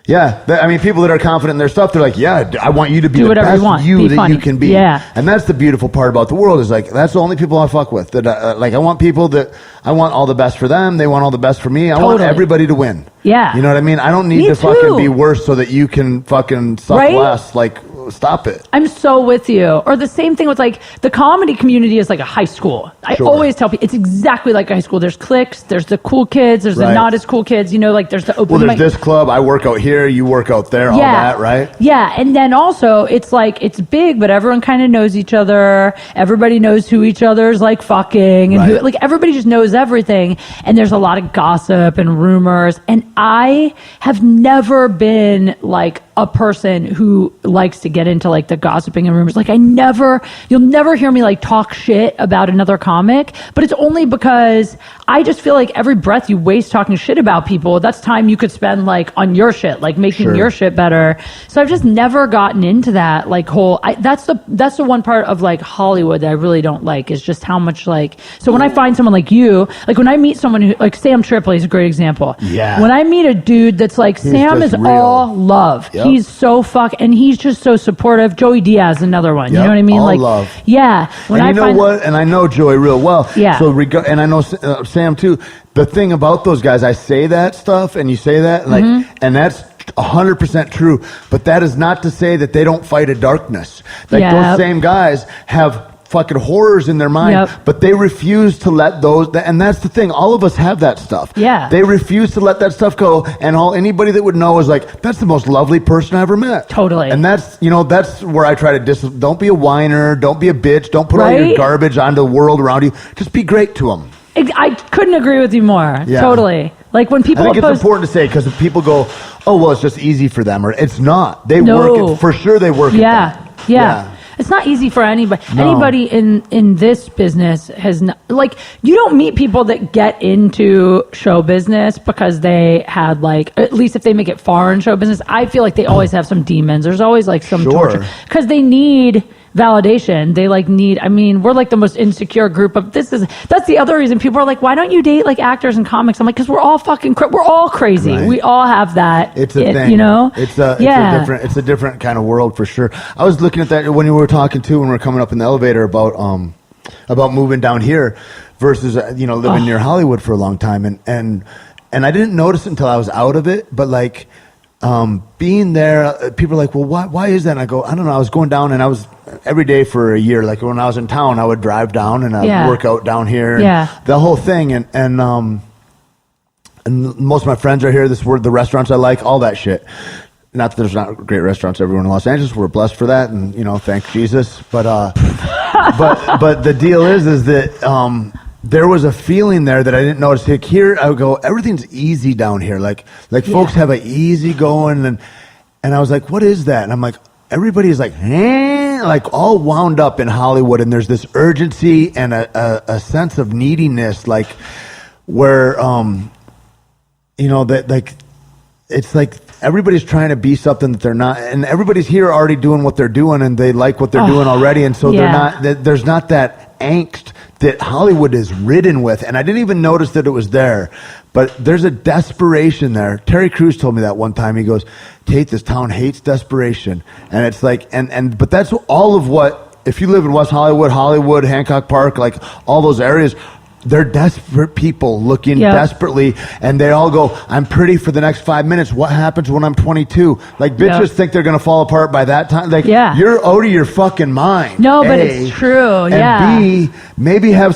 Yeah, I mean, people that are confident in their stuff, they're like, yeah, I want you to be the best you that you can be. Yeah. And that's the beautiful part about the world is like, that's the only people I fuck with. That I want people that, I want all the best for them. They want all the best for me. I want everybody to win. Yeah. You know what I mean? I don't need to fucking be worse so that you can fucking suck less. Like, stop it. I'm so with you. Or the same thing with like the comedy community is like a high school. I always tell people it's exactly like a high school. There's cliques, there's the cool kids, there's the not as cool kids, you know, like there's the open Well, there's mic. this club, I work out here, you work out there, all that, right? Yeah, and then also it's like it's big, but everyone kind of knows each other. Everybody knows who each other's like fucking and who, like everybody just knows everything. And there's a lot of gossip and rumors. And I have never been like a person who likes to get into like the gossiping and rumors. Like you'll never hear me like talk shit about another comic, but it's only because I just feel like every breath you waste talking shit about people, that's time you could spend like on your shit, like making your shit better. So I've just never gotten into that like whole, that's the one part of like Hollywood that I really don't like is just how much like, so when I find someone like you, like when I meet someone who, like Sam Tripoli is a great example. Yeah. When I meet a dude that's like, Sam is real. all love. Yep. He's so and he's just so supportive. Joey Diaz, another one. Yep. You know what I mean? All like, love. Yeah. When and you know what? And I know Joey real well. Yeah. So and I know Sam too. The thing about those guys, I say that stuff, and you say that, like, and that's 100% true. But that is not to say that they don't fight a darkness. Like those same guys have fucking horrors in their mind, but they refuse to let those, and that's the thing, all of us have that stuff. Yeah. They refuse to let that stuff go, and anybody that would know is like, that's the most lovely person I ever met. Totally. And that's, you know, that's where I try to don't be a whiner, don't be a bitch, don't put all your garbage onto the world around you, just be great to them. I couldn't agree with you more. Yeah. Totally. Like when people I think it's important to say, because if people go, oh, well, it's just easy for them, or it's not. They work it, for sure they work it. Yeah. It's not easy for anybody. No. Anybody in this business has not, like, you don't meet people that get into show business because they had like, at least if they make it far in show business, I feel like they always have some demons. There's always like some torture because they need validation. They like need, I mean, we're like the most insecure group of that's the other reason people are like, why don't you date like actors and comics? I'm like, because we're all fucking, we're all crazy. Right. We all have that. It's a thing. You know? It's a different kind of world for sure. I was looking at that when you were talking too, when we were coming up in the elevator about moving down here versus, living near Hollywood for a long time. And I didn't notice it until I was out of it, but like, being there, people are like, well, why is that? And I go, I don't know. I was going down and I was every day for a year. Like when I was in town, I would drive down and I'd work out down here. And the whole thing. And most of my friends are here. The restaurants I like, all that shit. Not that there's not great restaurants everywhere in Los Angeles. We're blessed for that. And, thank Jesus. But the deal is that, there was a feeling there that I didn't notice. Like here, I would go, everything's easy down here. Like folks have an easy going, and I was like, what is that? And I'm like, everybody's like, like all wound up in Hollywood, and there's this urgency and a sense of neediness, like where, that like it's like everybody's trying to be something that they're not, and everybody's here already doing what they're doing, and they like what they're doing already, and so they're not. There's not that angst that Hollywood is ridden with, and I didn't even notice that it was there, but there's a desperation there. Terry Crews told me that one time. He goes, Tate, this town hates desperation. And it's like, but that's all of what, if you live in West Hollywood, Hancock Park, like all those areas, they're desperate people looking desperately, and they all go, I'm pretty for the next 5 minutes. What happens when I'm 22? Like, bitches think they're going to fall apart by that time. Like, you're out of your fucking mind. No, but it's true. And B, maybe have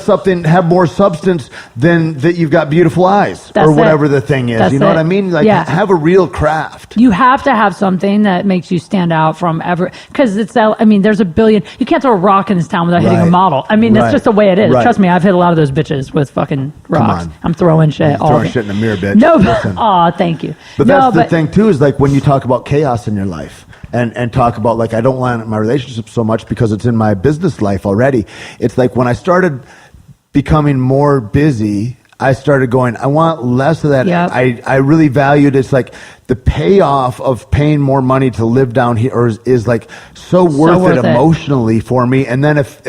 more substance than that you've got beautiful eyes or whatever the thing is. You know what I mean? Like, have a real craft. You have to have something that makes you stand out from because there's a billion. You can't throw a rock in this town without hitting a model. I mean, that's just the way it is. Trust me, I've hit a lot of those bitches with fucking rocks. I'm throwing shit. Throwing shit in the mirror, bitch. No, aw, thank you. But that's the thing too, is like when you talk about chaos in your life and talk about like, I don't want my relationship so much because it's in my business life already. It's like when I started becoming more busy, I started going, I want less of that. Yep. I really valued, it's like the payoff of paying more money to live down here is like so worth it emotionally for me. And then if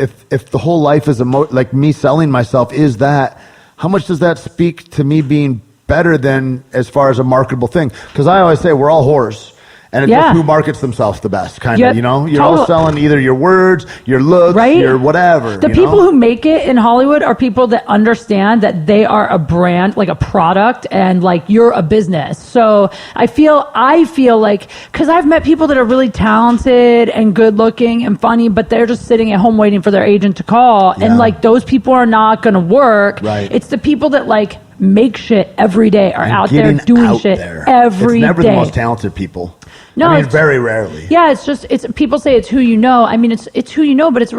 the whole life is like me selling myself is that, how much does that speak to me being better than as far as a marketable thing? Because I always say we're all whores. And it's just who markets themselves the best, kind of, Yep, you know? You're all selling either your words, your looks, your whatever. The people who make it in Hollywood are people that understand that they are a brand, like a product, and like you're a business. So I feel like, because I've met people that are really talented and good looking and funny, but they're just sitting at home waiting for their agent to call. And like those people are not going to work. Right. It's the people that like make shit every day, are out there doing shit every day. It's never the most talented people. No, I mean, very rarely. Yeah, it's people say it's who you know. I mean, it's who you know, but it's a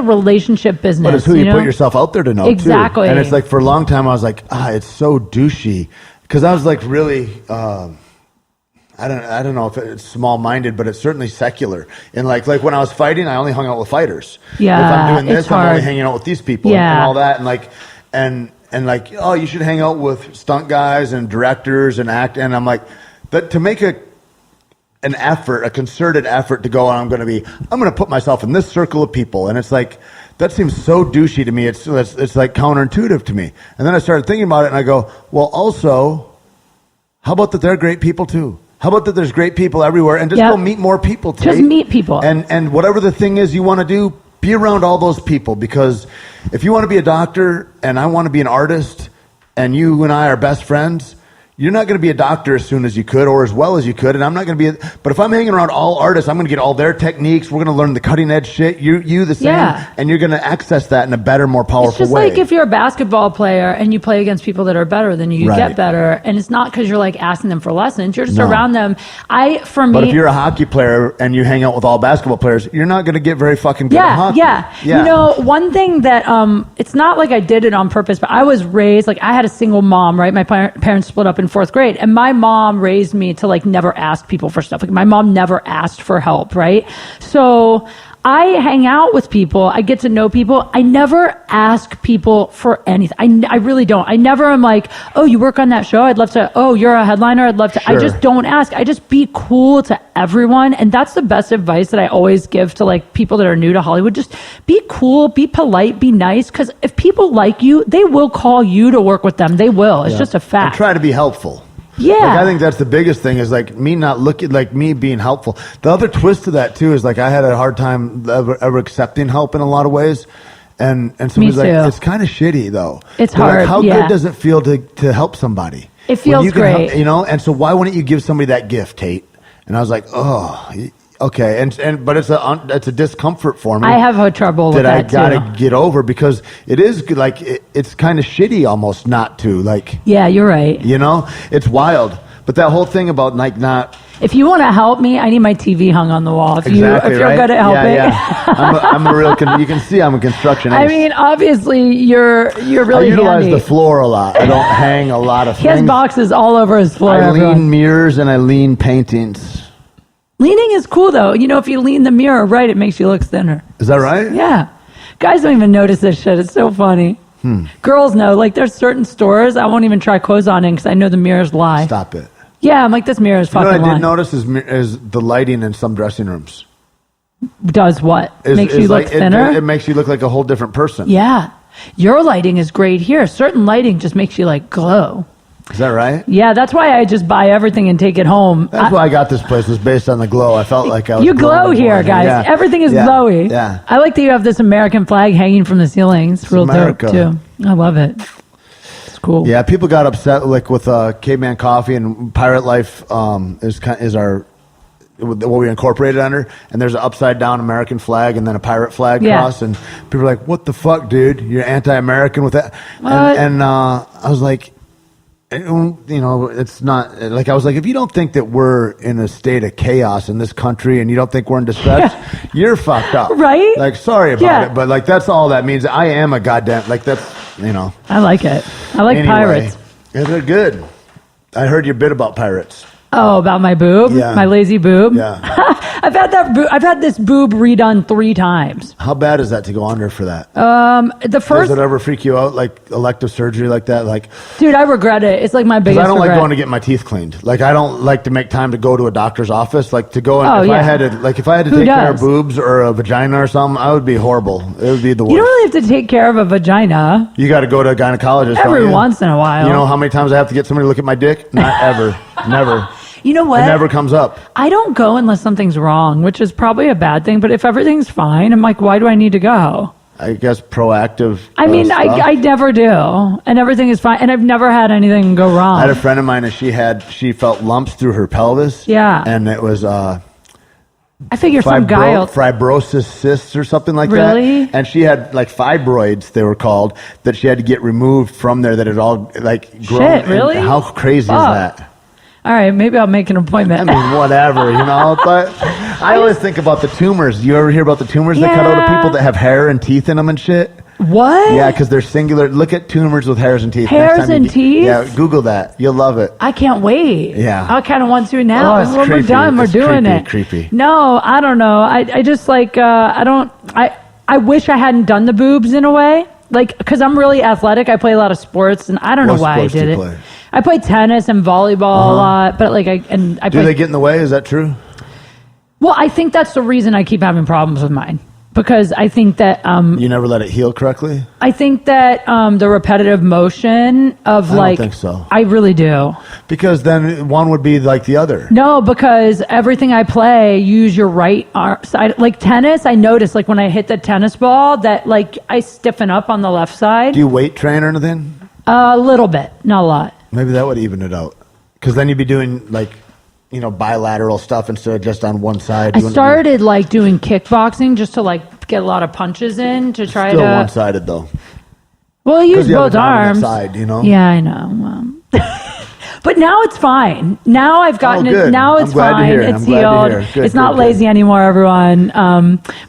relationship business. But it's who you put yourself out there to know, exactly. too. And it's like for a long time, I was like, it's so douchey. Because I was like really, I don't know if it's small-minded, but it's certainly secular. And like when I was fighting, I only hung out with fighters. Yeah, if I'm doing this, I'm only hanging out with these people and all that. And like, and like, oh, you should hang out with stunt guys and directors and act. And I'm like, but to make an effort, a concerted effort to go, I'm going to put myself in this circle of people. And it's like, that seems so douchey to me. It's like counterintuitive to me. And then I started thinking about it and I go, well, also, how about that they're great people too? How about that there's great people everywhere and just go meet more people, Tate. Just meet people. And whatever the thing is you want to do, be around all those people. Because if you want to be a doctor and I want to be an artist and you and I are best friends, you're not going to be a doctor as soon as you could or as well as you could, and I'm not going to be. But if I'm hanging around all artists, I'm going to get all their techniques. We're going to learn the cutting edge shit. You the same, and you're going to access that in a better, more powerful way. It's just like if you're a basketball player and you play against people that are better than you, you get better, and it's not because you're like asking them for lessons. You're just around them. But if you're a hockey player and you hang out with all basketball players, you're not going to get very fucking good at hockey. Yeah. You know, one thing that it's not like I did it on purpose, but I was raised like I had a single mom. Right, my parents split up in 4th grade, and my mom raised me to like never ask people for stuff. Like my mom never asked for help, right? So I hang out with people, I get to know people. I never ask people for anything. I really don't. I never am like, oh, you work on that show? I'd love to. Oh, you're a headliner? I'd love to. Sure. I just don't ask. I just be cool to everyone. And that's the best advice that I always give to like people that are new to Hollywood. Just be cool, be polite, be nice. Because if people like you, they will call you to work with them. They will. It's just a fact. And try to be helpful. Yeah. Like, I think that's the biggest thing is like me not looking, like me being helpful. The other twist to that too is like I had a hard time ever accepting help in a lot of ways. And somebody's like, it's kind of shitty though. It's hard. Like, how good does it feel to help somebody? It feels great. Help, you know? And so why wouldn't you give somebody that gift, Tate? And I was like, oh, okay. But it's a discomfort for me. I have trouble with that too. That I gotta get over because it is like, it's kind of shitty almost not to like. Yeah, you're right. You know, it's wild. But that whole thing about like not. If you want to help me, I need my TV hung on the wall. If you're good at helping. I'm a real. You can see I'm a construction ace. I mean, obviously you're really. I utilize handy. the floor a lot. I don't hang a lot of things. He has boxes all over his floor. I lean mirrors and I lean paintings. Leaning is cool though. You know, if you lean the mirror right, it makes you look thinner. Is that right? Yeah. Guys don't even notice this shit. It's so funny. Girls know. Like there's certain stores I won't even try clothes on in because I know the mirrors lie. Stop it. Yeah, I'm like, this mirror is fucking lying. You know what I did notice is the lighting in some dressing rooms. Does what? Makes you look thinner? It makes you look like a whole different person. Yeah. Your lighting is great here. Certain lighting just makes you like glow. Is that right? Yeah, that's why I just buy everything and take it home. That's why I got this place, was based on the glow. I felt like I was. You glow here, guys. Yeah. Everything is glowy. Yeah. I like that you have this American flag hanging from the ceiling. It's real dope too. I love it. Cool. Yeah, people got upset like with Caveman Coffee and Pirate Life is our what we incorporated under, and there's an upside down American flag and then a pirate flag cross, and people are like, "What the fuck, dude? You're anti-American with that?" And I was like, you know, it's not like I was like, if you don't think that we're in a state of chaos in this country and you don't think we're in distress, you're fucked up, right? Like, sorry about it, but like that's all that means. I am a goddamn you know. I like it. I like pirates. Yeah, they're good. I heard your bit about pirates. Oh, about my boob? Yeah. My lazy boob? Yeah. I've had this boob redone 3 times. How bad is that to go under for that? Does it ever freak you out, like elective surgery like that? Like, dude, I regret it. It's like my biggest regret. I don't like going to get my teeth cleaned. Like, I don't like to make time to go to a doctor's office. Like, to go and if I had to take care of boobs or a vagina or something, I would be horrible. It would be the worst. You don't really have to take care of a vagina. You got to go to a gynecologist every once in a while. You know how many times I have to get somebody to look at my dick? Not ever. Never. You know what? It never comes up. I don't go unless something's wrong, which is probably a bad thing. But if everything's fine, I'm like, why do I need to go? I guess proactive. I mean, stuff. I never do, and everything is fine, and I've never had anything go wrong. I had a friend of mine, and she felt lumps through her pelvis. Yeah. And it was I figure some guy. fibrosis cysts or something like that. Really? And she had like fibroids, they were called, that she had to get removed from there. That it all like grown. Shit, really? And how crazy Fuck. is that? All right, maybe I'll make an appointment. I mean, whatever, But I always think about the tumors. You ever hear about the tumors that cut out of people that have hair and teeth in them and shit? What? Yeah, because they're singular. Look at tumors with hairs and teeth. Hairs Next time and teeth? Yeah, Google that. You'll love it. I can't wait. Yeah. I kind of want to now. Oh, it's when creepy. we're done, we're It's doing creepy, it. creepy. No, I don't know. I just like, I wish I hadn't done the boobs in a way. Like, because I'm really athletic. I play a lot of sports, and I don't know What why I sports do did you it. play? I play tennis and volleyball a lot, but like, I Do play. they get in the way? Is that true? Well, I think that's the reason I keep having problems with mine. Because I think that You never let it heal correctly? the repetitive motion of I like don't think so. I really do. Because then one would be like the other. No, because everything I play, use your right arm side. Like tennis, I notice like when I hit the tennis ball that like I stiffen up on the left side. Do you weight train or anything? A little bit, not a lot. Maybe that would even it out. Because then you'd be doing like, bilateral stuff instead of just on one side. I started like doing kickboxing just to like get a lot of punches in to try Still to. one-sided though. Well, I use 'Cause you have a both dominant arms. side, Yeah, I know. But now it's fine. Now I've gotten it. good. Now I'm it's glad to fine. hear. It's I'm glad to healed. hear. Good, it's not good, lazy anymore, everyone.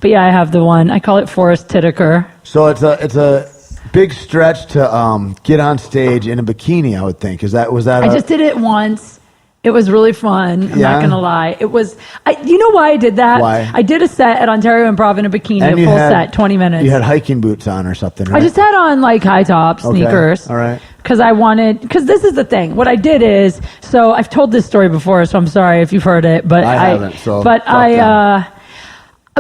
But yeah, I have the one. I call it Forrest Titaker. So it's a big stretch to get on stage in a bikini, I would think. Was that I just did it once. It was really fun. I'm Yeah? not gonna lie. It was. You know why I did that? Why? I did a set at Ontario Improv in a bikini, And a you full had- set, 20 minutes. You had hiking boots on or something, right? I just had on like high top Okay. sneakers. All right. Because this is the thing. What I did is, so I've told this story before, so I'm sorry if you've heard it, but I haven't, so but fuck I,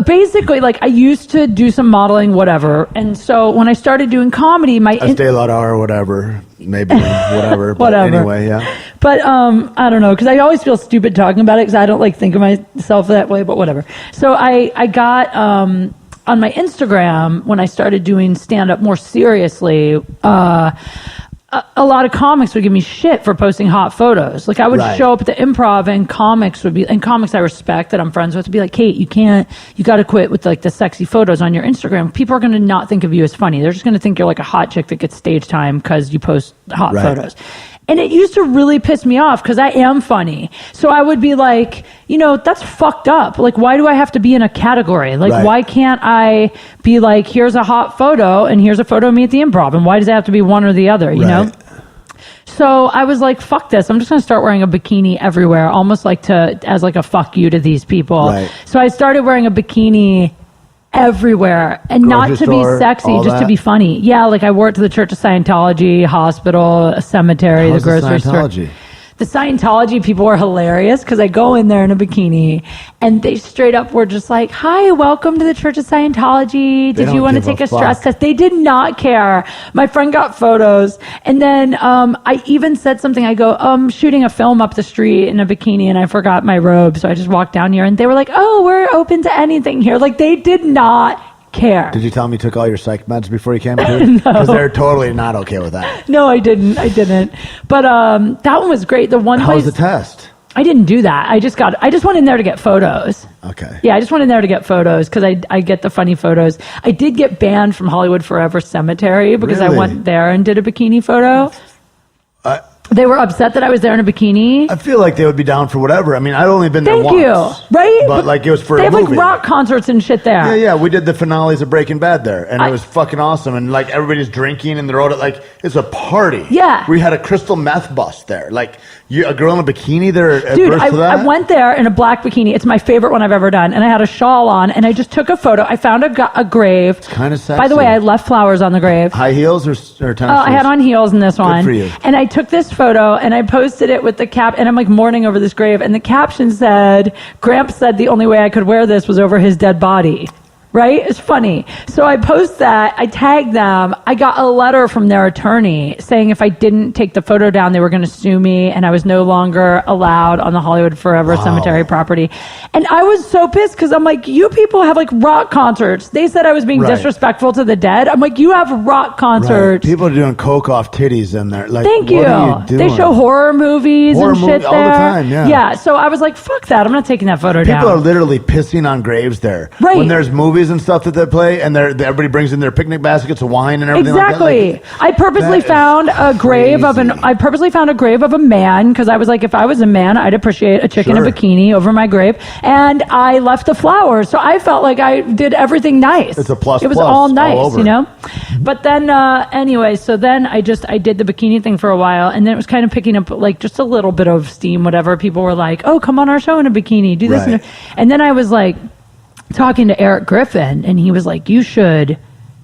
basically, like I used to do some modeling, whatever. And so when I started doing comedy, Estee Lauder or whatever. Maybe, whatever. But Whatever. anyway, yeah. But I don't know, because I always feel stupid talking about it because I don't like think of myself that way, but whatever. So I got on my Instagram, when I started doing stand-up more seriously, a lot of comics would give me shit for posting hot photos. Like I would Right. show up at the Improv and comics I respect that I'm friends with would be like, Kate, you got to quit with like the sexy photos on your Instagram. People are going to not think of you as funny. They're just going to think you're like a hot chick that gets stage time because you post hot Right. photos. And it used to really piss me off because I am funny. So I would be like, that's fucked up. Like, why do I have to be in a category? Like, Right. why can't I be like, here's a hot photo and here's a photo of me at the Improv? And why does it have to be one or the other, you know? Right. So I was like, fuck this. I'm just going to start wearing a bikini everywhere, almost like as like a fuck you to these people. Right. So I started wearing a bikini everywhere, and not Grocery to be store, sexy, all just to that? be funny. Yeah, like I worked at the Church of Scientology, hospital, a cemetery, How's the grocery store. Scientology? The Scientology people were hilarious because I go in there in a bikini and they straight up were just like, hi, welcome to the Church of Scientology. Did don't you want to give a take a stress fuck. test? They did not care. My friend got photos. And then I even said something. I go, shooting a film up the street in a bikini and I forgot my robe. So I just walked down here and they were like, oh, we're open to anything here. Like they did not care. Did you tell them you took all your psych meds before you came to? Because they're totally not okay with that. No, I didn't. But that one was great. The one How place was the test? I didn't do that. I just went in there to get photos. Okay. Yeah, I just went in there to get photos because I get the funny photos. I did get banned from Hollywood Forever Cemetery because I Really? went there and did a bikini photo. They were upset that I was there in a bikini. I feel like they would be down for whatever. I mean, I'd only been there Thank once. you. Right? But like it was for they a have movie. like rock concerts and shit there. Yeah, we did the finales of Breaking Bad there, and it was fucking awesome. And like everybody's drinking, and they're all like, it's a party. Yeah. we had a crystal meth bust there. Like a girl in a bikini there. Dude, adverse to that? I went there in a black bikini. It's my favorite one I've ever done. And I had a shawl on, and I just took a photo. I found a grave. It's kinda By the way, sexy. I left flowers on the grave. High heels or tennis Oh, I had shoes? on heels in this one. for you. And I took this photo and I posted it with the cap, and I'm like mourning over this grave. And the caption said, Gramps said the only way I could wear this was over his dead body. Right? It's funny. So I post that, I tag them. I got a letter from their attorney saying if I didn't take the photo down, they were going to sue me and I was no longer allowed on the Hollywood Forever Cemetery property. And I was so pissed because I'm like, you people have like rock concerts. They said I was being disrespectful to the dead. I'm like, you have rock concerts. People are doing coke off titties in there. Like, Thank you. What are you doing? They show horror movies and shit all there. the time, yeah. Yeah, so I was like, fuck that. I'm not taking that photo down. People are literally pissing on graves there. Right. When there's movies and stuff that they play, and everybody brings in their picnic baskets of wine and everything exactly. like that. Like, I purposely found a grave of a man because I was like, if I was a man, I'd appreciate a chick in a bikini over my grave. And I left the flowers. So I felt like I did everything nice. It's a plus. It was all nice, you know? But then, anyway, so then I did the bikini thing for a while, and then it was kind of picking up like just a little bit of steam, whatever. People were like, oh, come on our show in a bikini, do this. Right. And then I was like talking to Eric Griffin, and he was like, you should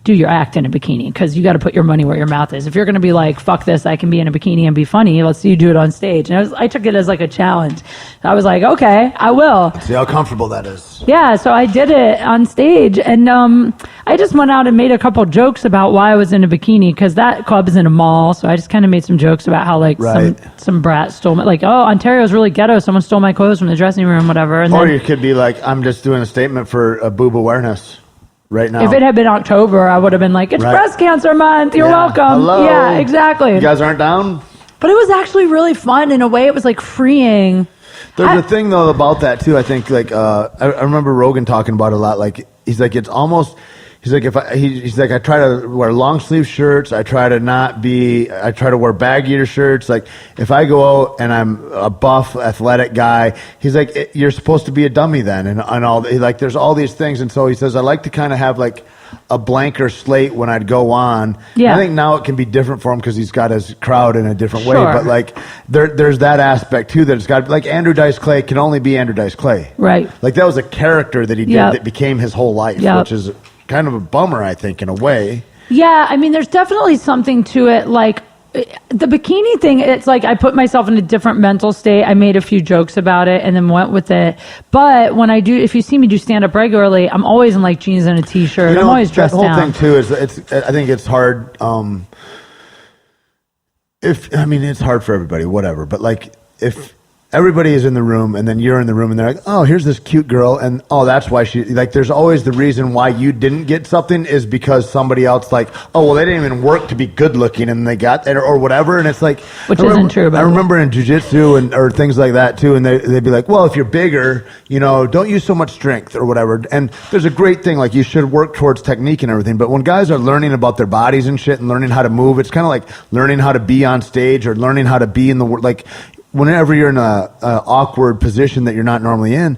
do your act in a bikini because you got to put your money where your mouth is. If you're going to be like, fuck this, I can be in a bikini and be funny, let's see you do it on stage. And I took it as like a challenge. I was like, okay, I will. See how comfortable that is. Yeah, so I did it on stage, and I just went out and made a couple jokes about why I was in a bikini because that club is in a mall. So I just kind of made some jokes about how like some brat stole my, like, oh, Ontario's really ghetto. Someone stole my clothes from the dressing room, whatever. And or you could be like, I'm just doing a statement for boob awareness right now. If it had been October, I would have been like, it's breast cancer month. You're welcome. Hello. Yeah, exactly. You guys aren't down? But it was actually really fun in a way. It was like freeing. There's a thing though about that too. I think like I remember Rogan talking about it a lot. Like he's like it's almost. He's like he's like I try to wear long sleeve shirts. I try to wear baggier shirts. Like if I go out and I'm a buff athletic guy, he's like you're supposed to be a dummy then and all. Like there's all these things, and so he says I like to kind of have like a blanker slate when I'd go on. Yeah. I think now it can be different for him because he's got his crowd in a different way. But like there's that aspect too that it's got like Andrew Dice Clay can only be Andrew Dice Clay. Right. Like that was a character that he did that became his whole life, which is kind of a bummer, I think, in a way. Yeah, I mean, there's definitely something to it. Like the bikini thing, it's like I put myself in a different mental state. I made a few jokes about it and then went with it. But when I do, if you see me do stand up regularly, I'm always in like jeans and a t-shirt. You know, I'm always dressed down. The whole thing too is I think it's hard. It's hard for everybody, whatever. But like if everybody is in the room and then you're in the room and they're like, oh, here's this cute girl. And oh, that's why she, like, there's always the reason why you didn't get something is because somebody else like, oh, well, they didn't even work to be good looking and they got that or whatever. And it's like, which isn't true. I remember in jiu-jitsu or things like that too. And they'd be like, well, if you're bigger, you know, don't use so much strength or whatever. And there's a great thing. Like you should work towards technique and everything. But when guys are learning about their bodies and shit and learning how to move, it's kind of like learning how to be on stage or learning how to be in the like, whenever you're in a awkward position that you're not normally in,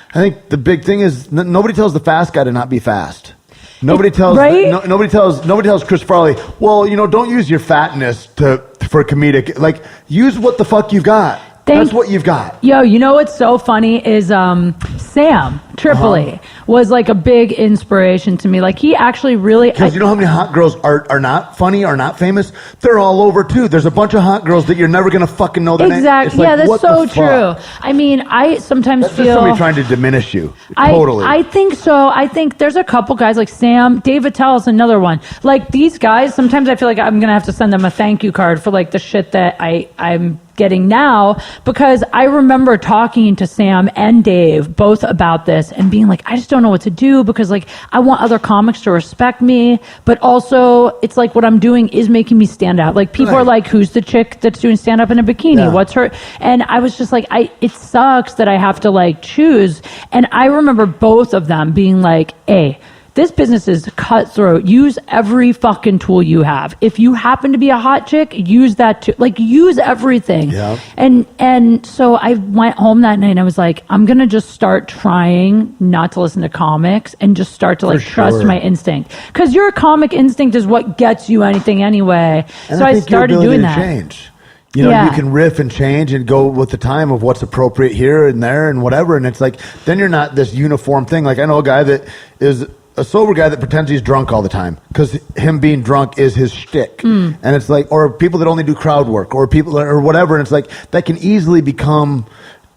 I think the big thing is nobody tells the fast guy to not be fast. Nobody tells nobody tells Chris Farley, well, you know, don't use your fatness for comedic. Like, use what the fuck you've got. That's what you've got. Yo, you know what's so funny is Sam Tripoli was like a big inspiration to me. Like he actually really... Because you know how many hot girls are not funny, are not famous? They're all over too. There's a bunch of hot girls that you're never going to fucking know their name. Exactly. Like, yeah, that's so true. I mean, I sometimes that's feel... That's somebody trying to diminish you. Totally. I think so. I think there's a couple guys like Sam, Dave Attell is another one. Like these guys, sometimes I feel like I'm going to have to send them a thank you card for like the shit that I'm getting now, because I remember talking to Sam and Dave both about this and being like, I just don't know what to do because like I want other comics to respect me, but also it's like what I'm doing is making me stand out. Like people are like, who's the chick that's doing stand up in a bikini? Yeah. What's her? And I was just like, it sucks that I have to like choose. And I remember both of them being like, hey, this business is cutthroat. Use every fucking tool you have. If you happen to be a hot chick, use that too. Like, use everything. Yeah. And so I went home that night and I was like, I'm going to just start trying not to listen to comics and just start to like trust my instinct. Because your comic instinct is what gets you anything anyway. And so I started doing that. Change. You know, you can riff and change and go with the time of what's appropriate here and there and whatever. And it's like, then you're not this uniform thing. Like I know a guy that is a sober guy that pretends he's drunk all the time because him being drunk is his shtick. And it's like, or people that only do crowd work or people or whatever. And it's like, that can easily become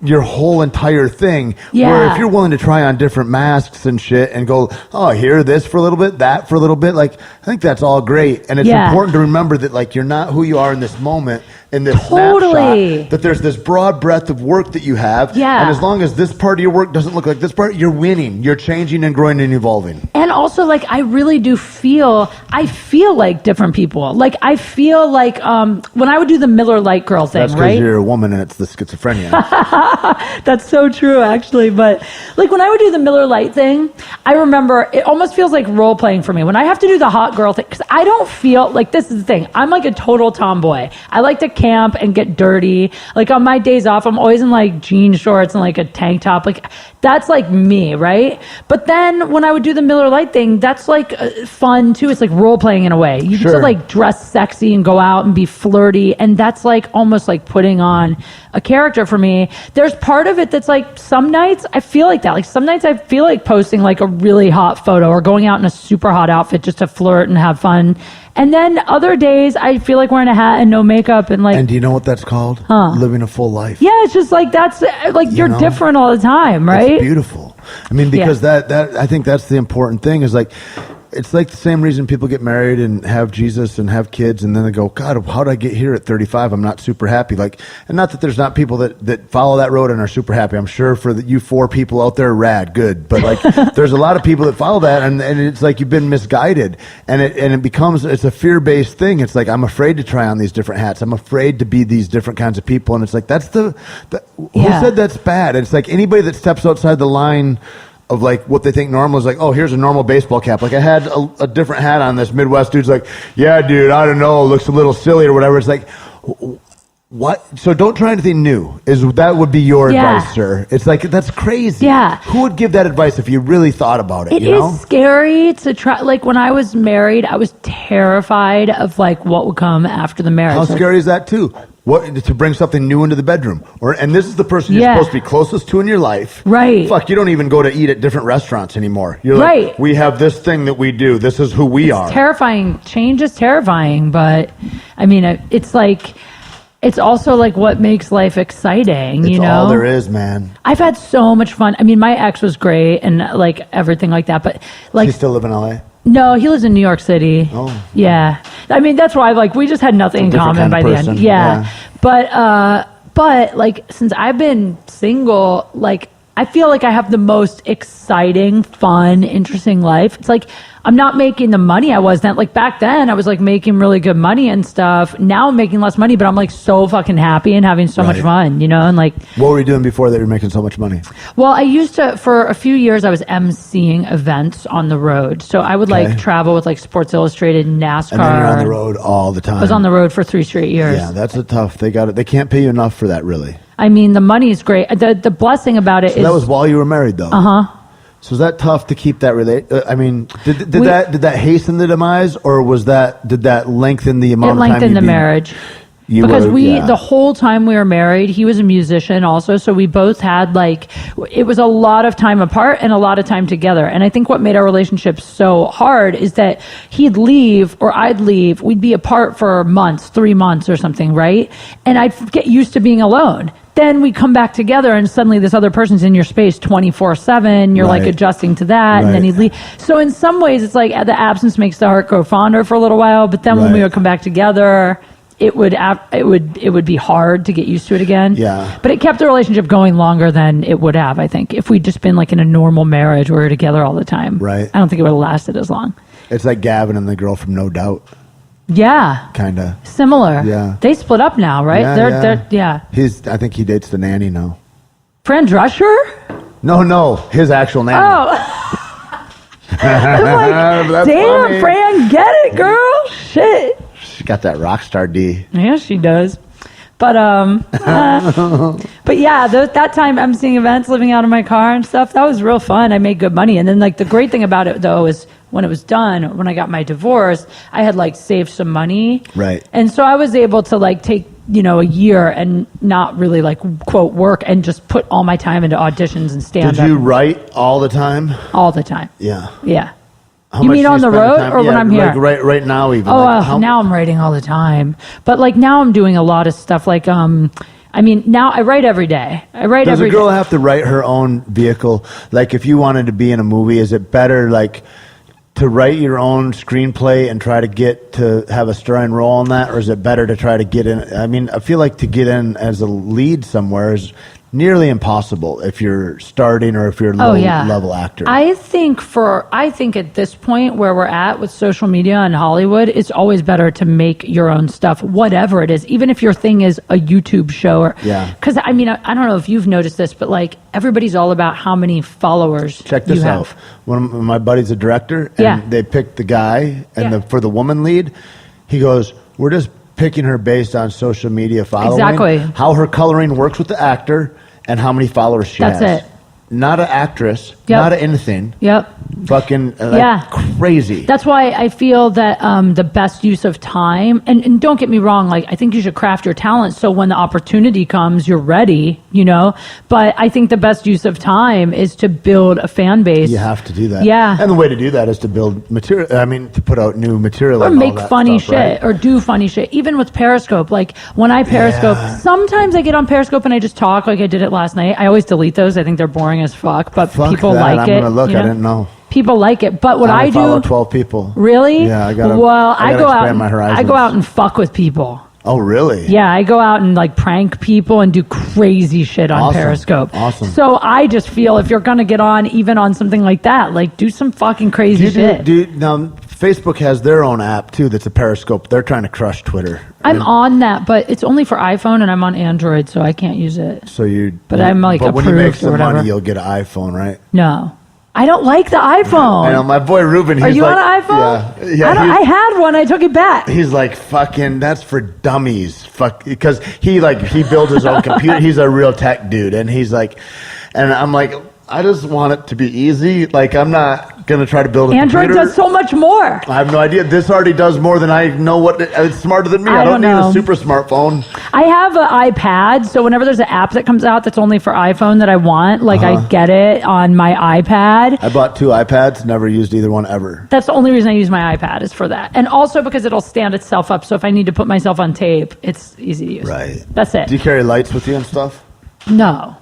your whole entire thing. Yeah. Where if you're willing to try on different masks and shit and go, oh, here, this for a little bit, that for a little bit, like, I think that's all great. And it's important to remember that, like, you're not who you are in this moment, in this snapshot, that there's this broad breadth of work that you have. Yeah. And as long as this part of your work doesn't look like this part, you're winning. You're changing and growing and evolving. And also, like, I really do feel like different people. Like, I feel like when I would do the Miller Lite girl thing, That's because you're a woman and it's the schizophrenia. That's so true, actually. But like when I would do the Miller Lite thing, I remember it almost feels like role playing for me when I have to do the hot girl thing, because I don't feel like, this is the thing, I'm like a total tomboy. I like to camp and get dirty. Like on my days off, I'm always in like jean shorts and like a tank top. Like that's like me, right? But then when I would do the Miller Lite thing, that's like fun too. It's like role playing in a way. You get to like dress sexy and go out and be flirty, and that's like almost like putting on a character for me. There's part of it that's like some nights I feel like that. Like some nights I feel like posting like a really hot photo or going out in a super hot outfit just to flirt and have fun. And then other days I feel like wearing a hat and no makeup and like. And do you know what that's called? Living a full life. Yeah, it's just like that's like you're different all the time, right? It's beautiful. I mean, because that I think that's the important thing is like, it's like the same reason people get married and have Jesus and have kids, and then they go, God, how did I get here at 35? I'm not super happy. Like, and not that there's not people that follow that road and are super happy. I'm sure for you 4 people out there, rad, good. But like, there's a lot of people that follow that, and it's like you've been misguided, and it becomes, it's a fear-based thing. It's like, I'm afraid to try on these different hats. I'm afraid to be these different kinds of people, and it's like, that's who said that's bad? It's like anybody that steps outside the line of like what they think normal is, like, oh, here's a normal baseball cap. Like I had a different hat on. This Midwest dude's like, yeah, dude, I don't know, looks a little silly or whatever. It's like, what? So don't try anything new. That would be your advice, sir. It's like, that's crazy. Yeah. Who would give that advice if you really thought about it? It is scary to try. Like when I was married, I was terrified of like what would come after the marriage. How scary is that too? What, to bring something new into the bedroom, and this is the person you're supposed to be closest to in your life, right? Fuck, you don't even go to eat at different restaurants anymore. You're like, we have this thing that we do. This is who we are. Terrifying. Change is terrifying, but I mean, it's like, it's also like what makes life exciting. It's you know, all there is, man. I've had so much fun. I mean, my ex was great and like everything like that, but like, She still live in LA? No, he lives in New York City. Oh. Yeah. I mean, that's why, like, we just had nothing in common by the end. Yeah. But, like, since I've been single, like, I feel like I have the most exciting, fun, interesting life. It's like, I'm not making the money I was then. Like, back then, I was, like, making really good money and stuff. Now I'm making less money, but I'm, like, so fucking happy and having so much fun, you know? And, like... What were you doing before that you were making so much money? Well, I used to, for a few years, I was emceeing events on the road. So I would, like, travel with, like, Sports Illustrated, NASCAR. And then you're on the road all the time. I was on the road for 3 straight years. Yeah, that's a tough... They can't pay you enough for that, really. I mean, the money is great. The blessing about it is... That was while you were married, though. Uh-huh. So is that tough to keep that I mean, did that hasten the demise, or did that lengthen the amount of time? It lengthened the marriage. Because the whole time we were married, he was a musician also, so we both had like, it was a lot of time apart and a lot of time together. And I think what made our relationship so hard is that he'd leave or I'd leave, we'd be apart for months, 3 months or something, right? And I'd get used to being alone. Then we come back together and suddenly this other person's in your space 24/7. You're like adjusting to that, and then he'd leave. So in some ways, it's like the absence makes the heart grow fonder for a little while. But then when we would come back together, it would be hard to get used to it again. Yeah. But it kept the relationship going longer than it would have, I think, if we'd just been like in a normal marriage where we were together all the time. Right. I don't think it would have lasted as long. It's like Gavin and the girl from No Doubt. Yeah. Kind of. Similar. Yeah. They split up now, right? Yeah. I think he dates the nanny now. Fran Drescher? No, his actual nanny. Oh. I'm like, damn, funny. Fran, get it, girl. Shit. She got that rock star D. Yeah, she does. But but yeah, that time I'm seeing events, living out of my car and stuff. That was real fun. I made good money, and then like the great thing about it though is when it was done, when I got my divorce, I had like saved some money, right? And so I was able to like take a year and not really like quote work and just put all my time into auditions and stand up. Did you write all the time? All the time. Yeah. Yeah. How You much mean do on the spend road time? or when I'm here? Like right now even. Oh, now I'm writing all the time. But like now I'm doing a lot of stuff. Like I I mean, now I write every day. Does a girl have to write her own vehicle? Like, if you wanted to be in a movie, is it better, like, to write your own screenplay and try to get to have a starring role in that, or is it better to try to get in? I mean, I feel like to get in as a lead somewhere is nearly impossible if you're starting or if you're a low level actor. I think at this point where we're at with social media and Hollywood, it's always better to make your own stuff, whatever it is, even if your thing is a YouTube show. Because I mean, I don't know if you've noticed this, but like everybody's all about how many followers. Check this out. One of my buddies, a director, and they picked the guy, and for the woman lead, he goes, "We're just picking her based on social media following, how her coloring works with the actor, and how many followers she has. That's it. Not an actress, not an anything. Fucking crazy. That's why I feel that the best use of time, and don't get me wrong, like I think you should craft your talent so when the opportunity comes, you're ready, you know? But I think the best use of time is to build a fan base. You have to do that. Yeah. And the way to do that is to build material, I mean, to put out new material. Or and make all that funny stuff, shit, or do funny shit. Even with Periscope, like when I Periscope, sometimes I get on Periscope and I just talk like I did it last night. I always delete those. I think they're boring as fuck, but people like I'm it. Gonna look, you know? I didn't know. People like it, but what I do, follow 12 people. Really? Yeah, I gotta. Well, I go expand out. my horizons. I go out and fuck with people. Oh, really? Yeah, I go out and like prank people and do crazy shit on Periscope. Awesome. So I just feel if you're gonna get on, even on something like that, like do some fucking crazy shit. Now, Facebook has their own app too. That's a Periscope. They're trying to crush Twitter. I'm on that, but it's only for iPhone, and I'm on Android, so I can't use it. So you. But I'm like But when you make approved or some whatever. money, you'll get an iPhone, right? No. I don't like the iPhone. I know my boy Ruben. Are He's you like, on an iPhone? Yeah. I had one. I took it back. He's like, fucking, that's for dummies. Fuck, because he builds his own computer. He's a real tech dude, and he's like, and I'm like, I just want it to be easy. Like, I'm not going to try to build a Android computer. does so much more. I have no idea. This already does more than I know what. It's smarter than me. I don't need a super smartphone. I have an iPad, so whenever there's an app that comes out that's only for iPhone that I want, like I get it on my iPad. I bought 2 iPads, never used either one ever. That's the only reason I use my iPad is for that. And also because it'll stand itself up, so if I need to put myself on tape, it's easy to use. Right. That's it. Do you carry lights with you and stuff? No.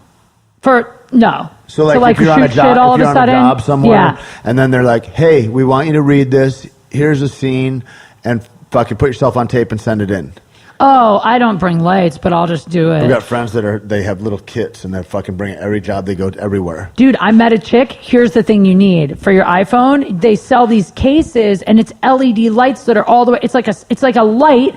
No. So like if you're on a shoot shit all of a sudden, job somewhere, yeah. and then they're like, "Hey, we want you to read this. Here's a scene, and fucking put yourself on tape and send it in." Oh, I don't bring lights, but I'll just do it. We've got friends they have little kits, and they fucking bring it every job. They go everywhere. Dude, I met a chick. Here's the thing you need for your iPhone. They sell these cases, and it's LED lights that are all the way. It's like a light.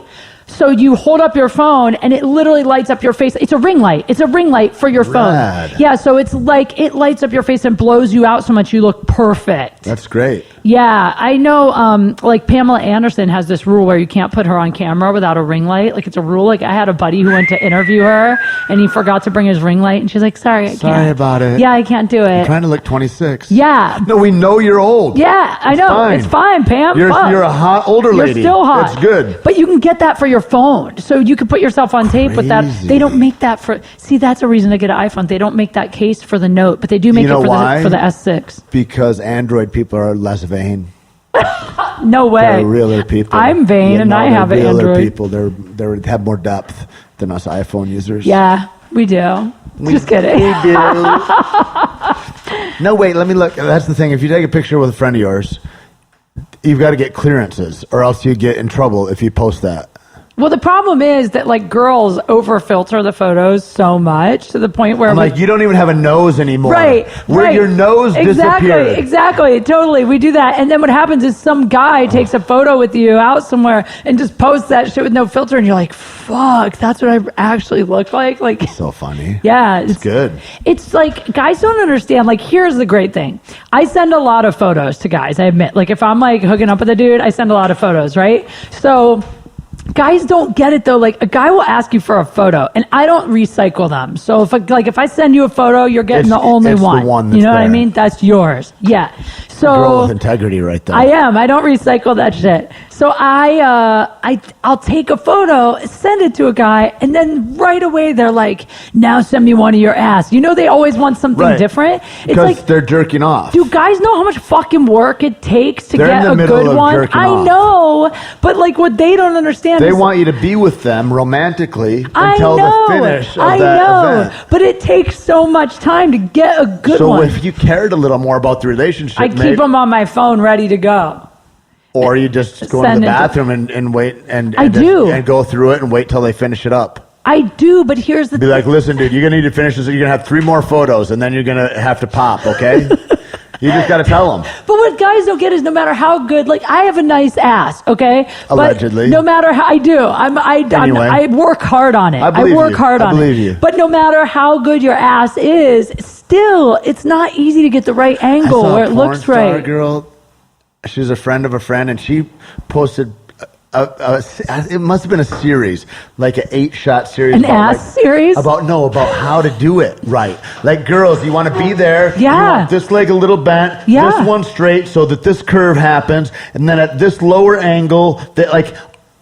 So you hold up your phone and it literally lights up your face. It's a ring light. It's a ring light for your phone. Yeah, so it's like it lights up your face and blows you out so much you look perfect. That's great. Yeah, I know like Pamela Anderson has this rule where you can't put her on camera without a ring light. Like it's a rule. Like I had a buddy who went to interview her and he forgot to bring his ring light and she's like, sorry, I can't. Sorry about it. Yeah, I can't do it. I'm trying to look 26. Yeah. No, we know you're old. Yeah, I know. Fine. It's fine, Pam. You're a hot older lady. You're still hot. That's good. But you can get that for your phone. So you can put yourself on tape with that. They don't make that for... See, that's a reason to get an iPhone. They don't make that case for the Note, but they do make it for the S6. Because Android people are less vain. No way. They're realer people. I'm vain and I have an Android. People. They have more depth than us iPhone users. Yeah, we do. Just kidding. We do. No, wait, let me look. That's the thing. If you take a picture with a friend of yours, you've got to get clearances or else you get in trouble if you post that. Well, the problem is that like girls over filter the photos so much to the point where I'm like, you don't even have a nose anymore. Right. Where your nose disappeared. Exactly. Totally. We do that. And then what happens is some guy takes a photo with you out somewhere and just posts that shit with no filter. And you're like, fuck, that's what I actually look like. Like, it's so funny. Yeah. It's good. It's like, guys don't understand. Like, here's the great thing. I send a lot of photos to guys. I admit, like if I'm like hooking up with a dude, I send a lot of photos, right? So guys don't get it though. Like a guy will ask you for a photo and I don't recycle them. So if I send you a photo, you're getting the only one. The one that's you know there. what I mean? That's yours. Yeah. So girl with integrity right there. I am. I don't recycle that shit. So I'll take a photo, send it to a guy, and then right away they're like, now send me one of your ass. You know, they always want something different. It's Because like, they're jerking off. do guys know how much fucking work it takes to They're in get the a middle good of one? jerking I off. know, but like what they don't understand They is want you to be with them romantically I until know, the finish of I that know, event. but it takes so much time to get a good So one. if you cared a little more about the relationship, I keep them on my phone ready to go. or you just go into Send the it to- bathroom and wait and I do. and go through it and wait till they finish it up. I do, but here's the Be like, listen, dude, you're gonna need to finish this. You're gonna have 3 more photos, and then you're gonna have to pop. Okay? You just gotta tell them. But what guys don't get is no matter how good, like I have a nice ass, okay? Allegedly. But no matter how I do, Anyway. I work hard on it. I believe work you. hard I on believe it. you. But no matter how good your ass is, still, it's not easy to get the right angle I saw where a it porn looks star right. girl. She's a friend of a friend, and she posted. It must have been a series, like an 8-shot series. An about, ass series? About how to do it right. Like girls, you want to be there. Yeah. You want this leg a little bent. Yeah. This one straight, so that this curve happens, and then at this lower angle, that like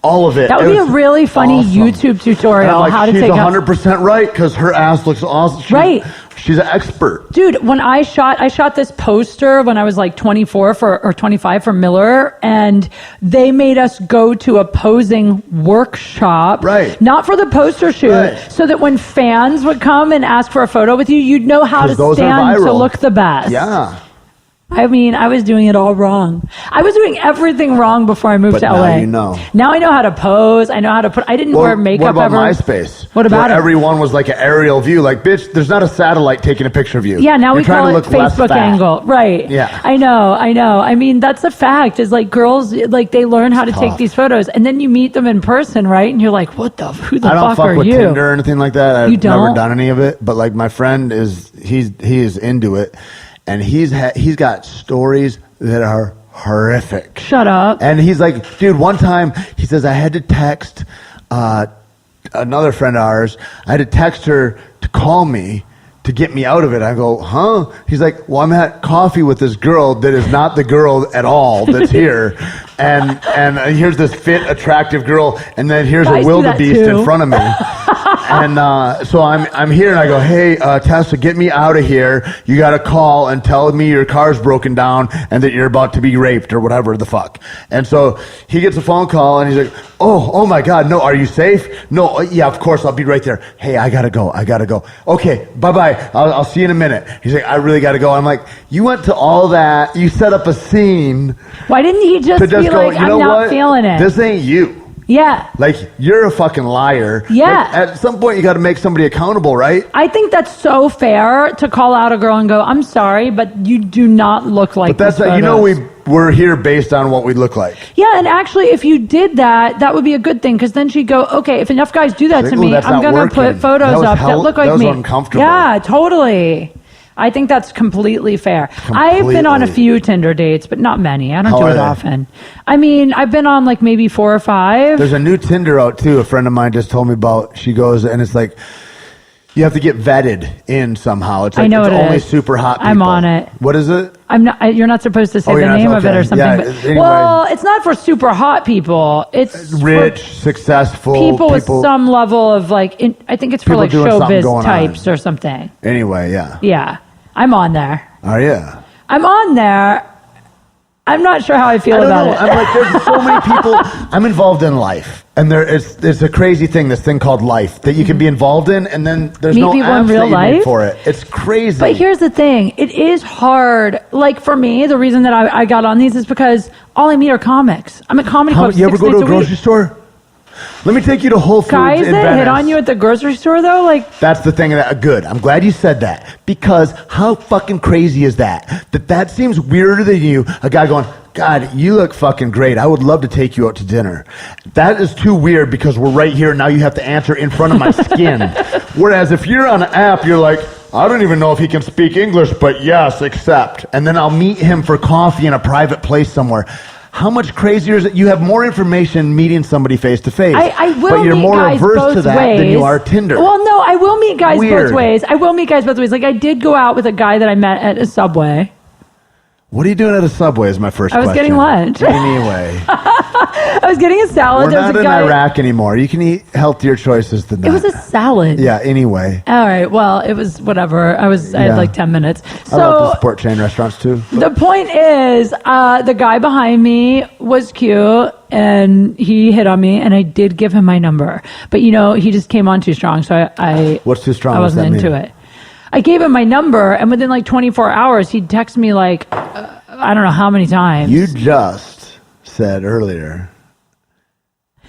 all of it. That would It be a was really funny awesome. YouTube And tutorial I'm like, how to she's take out. 100% right because her ass looks awesome. Right. She's an expert. Dude, when I shot this poster when I was like 24 or 25 for Miller, and they made us go to a posing workshop. Right. Not for the poster shoot, Right. so that when fans would come and ask for a photo with you, you'd know how to 'Cause those are stand to viral. look the best. Yeah. I mean, I was doing it all wrong. I was doing everything wrong before I moved But to now LA. you know. Now I know how to pose. I know how to put. I didn't wear makeup what about ever. MySpace? What about Where it? everyone was like an aerial view. Like, bitch, there's not a satellite taking a picture of you. Yeah, now You're we trying call to it look less Facebook fat. angle. Right. Yeah. I know. I mean, that's a fact. Is like girls, like they learn how to take tough. these photos, and then you meet them in person, right? And you're like, who the I don't fuck fuck are with you? Tinder or anything like that. I've You don't? never done any of it. But like my friend he is into it, and he's got stories that are horrific. Shut up. And he's like, dude, one time he says I had to text another friend of ours. I had to text her to call me to get me out of it. I go, huh? He's like, well, I'm at coffee with this girl that is not the girl at all that's here. and here's this fit, attractive girl, and then here's Guys a do that wildebeest too. in front of me. And so I'm here, and I go, hey, Tessa, get me out of here. You got to call and tell me your car's broken down and that you're about to be raped or whatever the fuck. And so he gets a phone call, and he's like, oh my God, no, are you safe? No, yeah, of course, I'll be right there. Hey, I got to go. Okay, bye-bye. I'll see you in a minute. He's like, I really got to go. I'm like, you went to all that. You set up a scene Why didn't he just to be just go, like, you know I'm not what? feeling it? This ain't you. Yeah. Like, you're a fucking liar. Yeah. Like, at some point, you got to make somebody accountable, right? I think that's so fair to call out a girl and go, I'm sorry, but you do not look like But that's these you know photos." we're here based on what we look like. Yeah, and actually, if you did that, that would be a good thing, because then she'd go, okay, if enough guys do that Like, to ooh, me, that's I'm not going to working. put photos That was up that look like that was me. uncomfortable. Yeah, totally. I think that's completely fair. I've been on a Completely. few Tinder dates, but not many. I don't How do are it they? often. I mean, I've been on like maybe 4 or 5. There's a new Tinder out too. A friend of mine just told me about. She goes and it's like you have to get vetted in somehow. It's like I know it's what it only is. super hot people. I'm on it. What is it? I'm not. You're not supposed to say Oh, the you're not- name of it okay. or something. Yeah, but, anyway. well, it's not for super hot people. It's Rich, for successful people with some level of like. I think it's for People like doing something showbiz going types on. or something. Anyway, yeah. Yeah, I'm on there. Oh yeah. I'm on there. I'm not sure how I feel I don't about know. it. I'm like, there's so many people. I'm involved in life, and it's a crazy thing. This thing called life that you can be involved in, and then there's Meet no people in apps real that you need life? for it. It's crazy. But here's the thing. It is hard. Like for me, the reason that I got on these is because all I meet are comics. I'm at comedy clubs you ever 6 go to days a a week. grocery store? Let me take you to Whole Foods Guys in that Venice. hit on you at the grocery store though, like That's the thing that good. I'm glad you said that because how fucking crazy is that? That seems weirder than you. A guy going, God, you look fucking great. I would love to take you out to dinner. That is too weird because we're right here. Now you have to answer in front of my skin. Whereas if you're on an app, you're like, I don't even know if he can speak English, but yes, accept. And then I'll meet him for coffee in a private place somewhere. How much crazier is it? You have more information meeting somebody face to face. I will but you're meet more guys averse both to that ways. than you are Tinder. Well, no, I will meet guys Weird. both ways. I will meet guys both ways. Like I did go out with a guy that I met at a Subway. What are you doing at a Subway is my first I was question. getting lunch. Anyway. I was getting a salad. We're There was not a in guy. Iraq anymore. You can eat healthier choices than that. It was a salad. Yeah, anyway. All right. Well, it was whatever. I Yeah. had like 10 minutes. I love to So support chain restaurants too. the point is, the guy behind me was cute and he hit on me and I did give him my number. But he just came on too strong. So I What's too strong? I What's wasn't that into mean? it. I gave him my number and within like 24 hours, he'd text me like, I don't know how many times. You just said earlier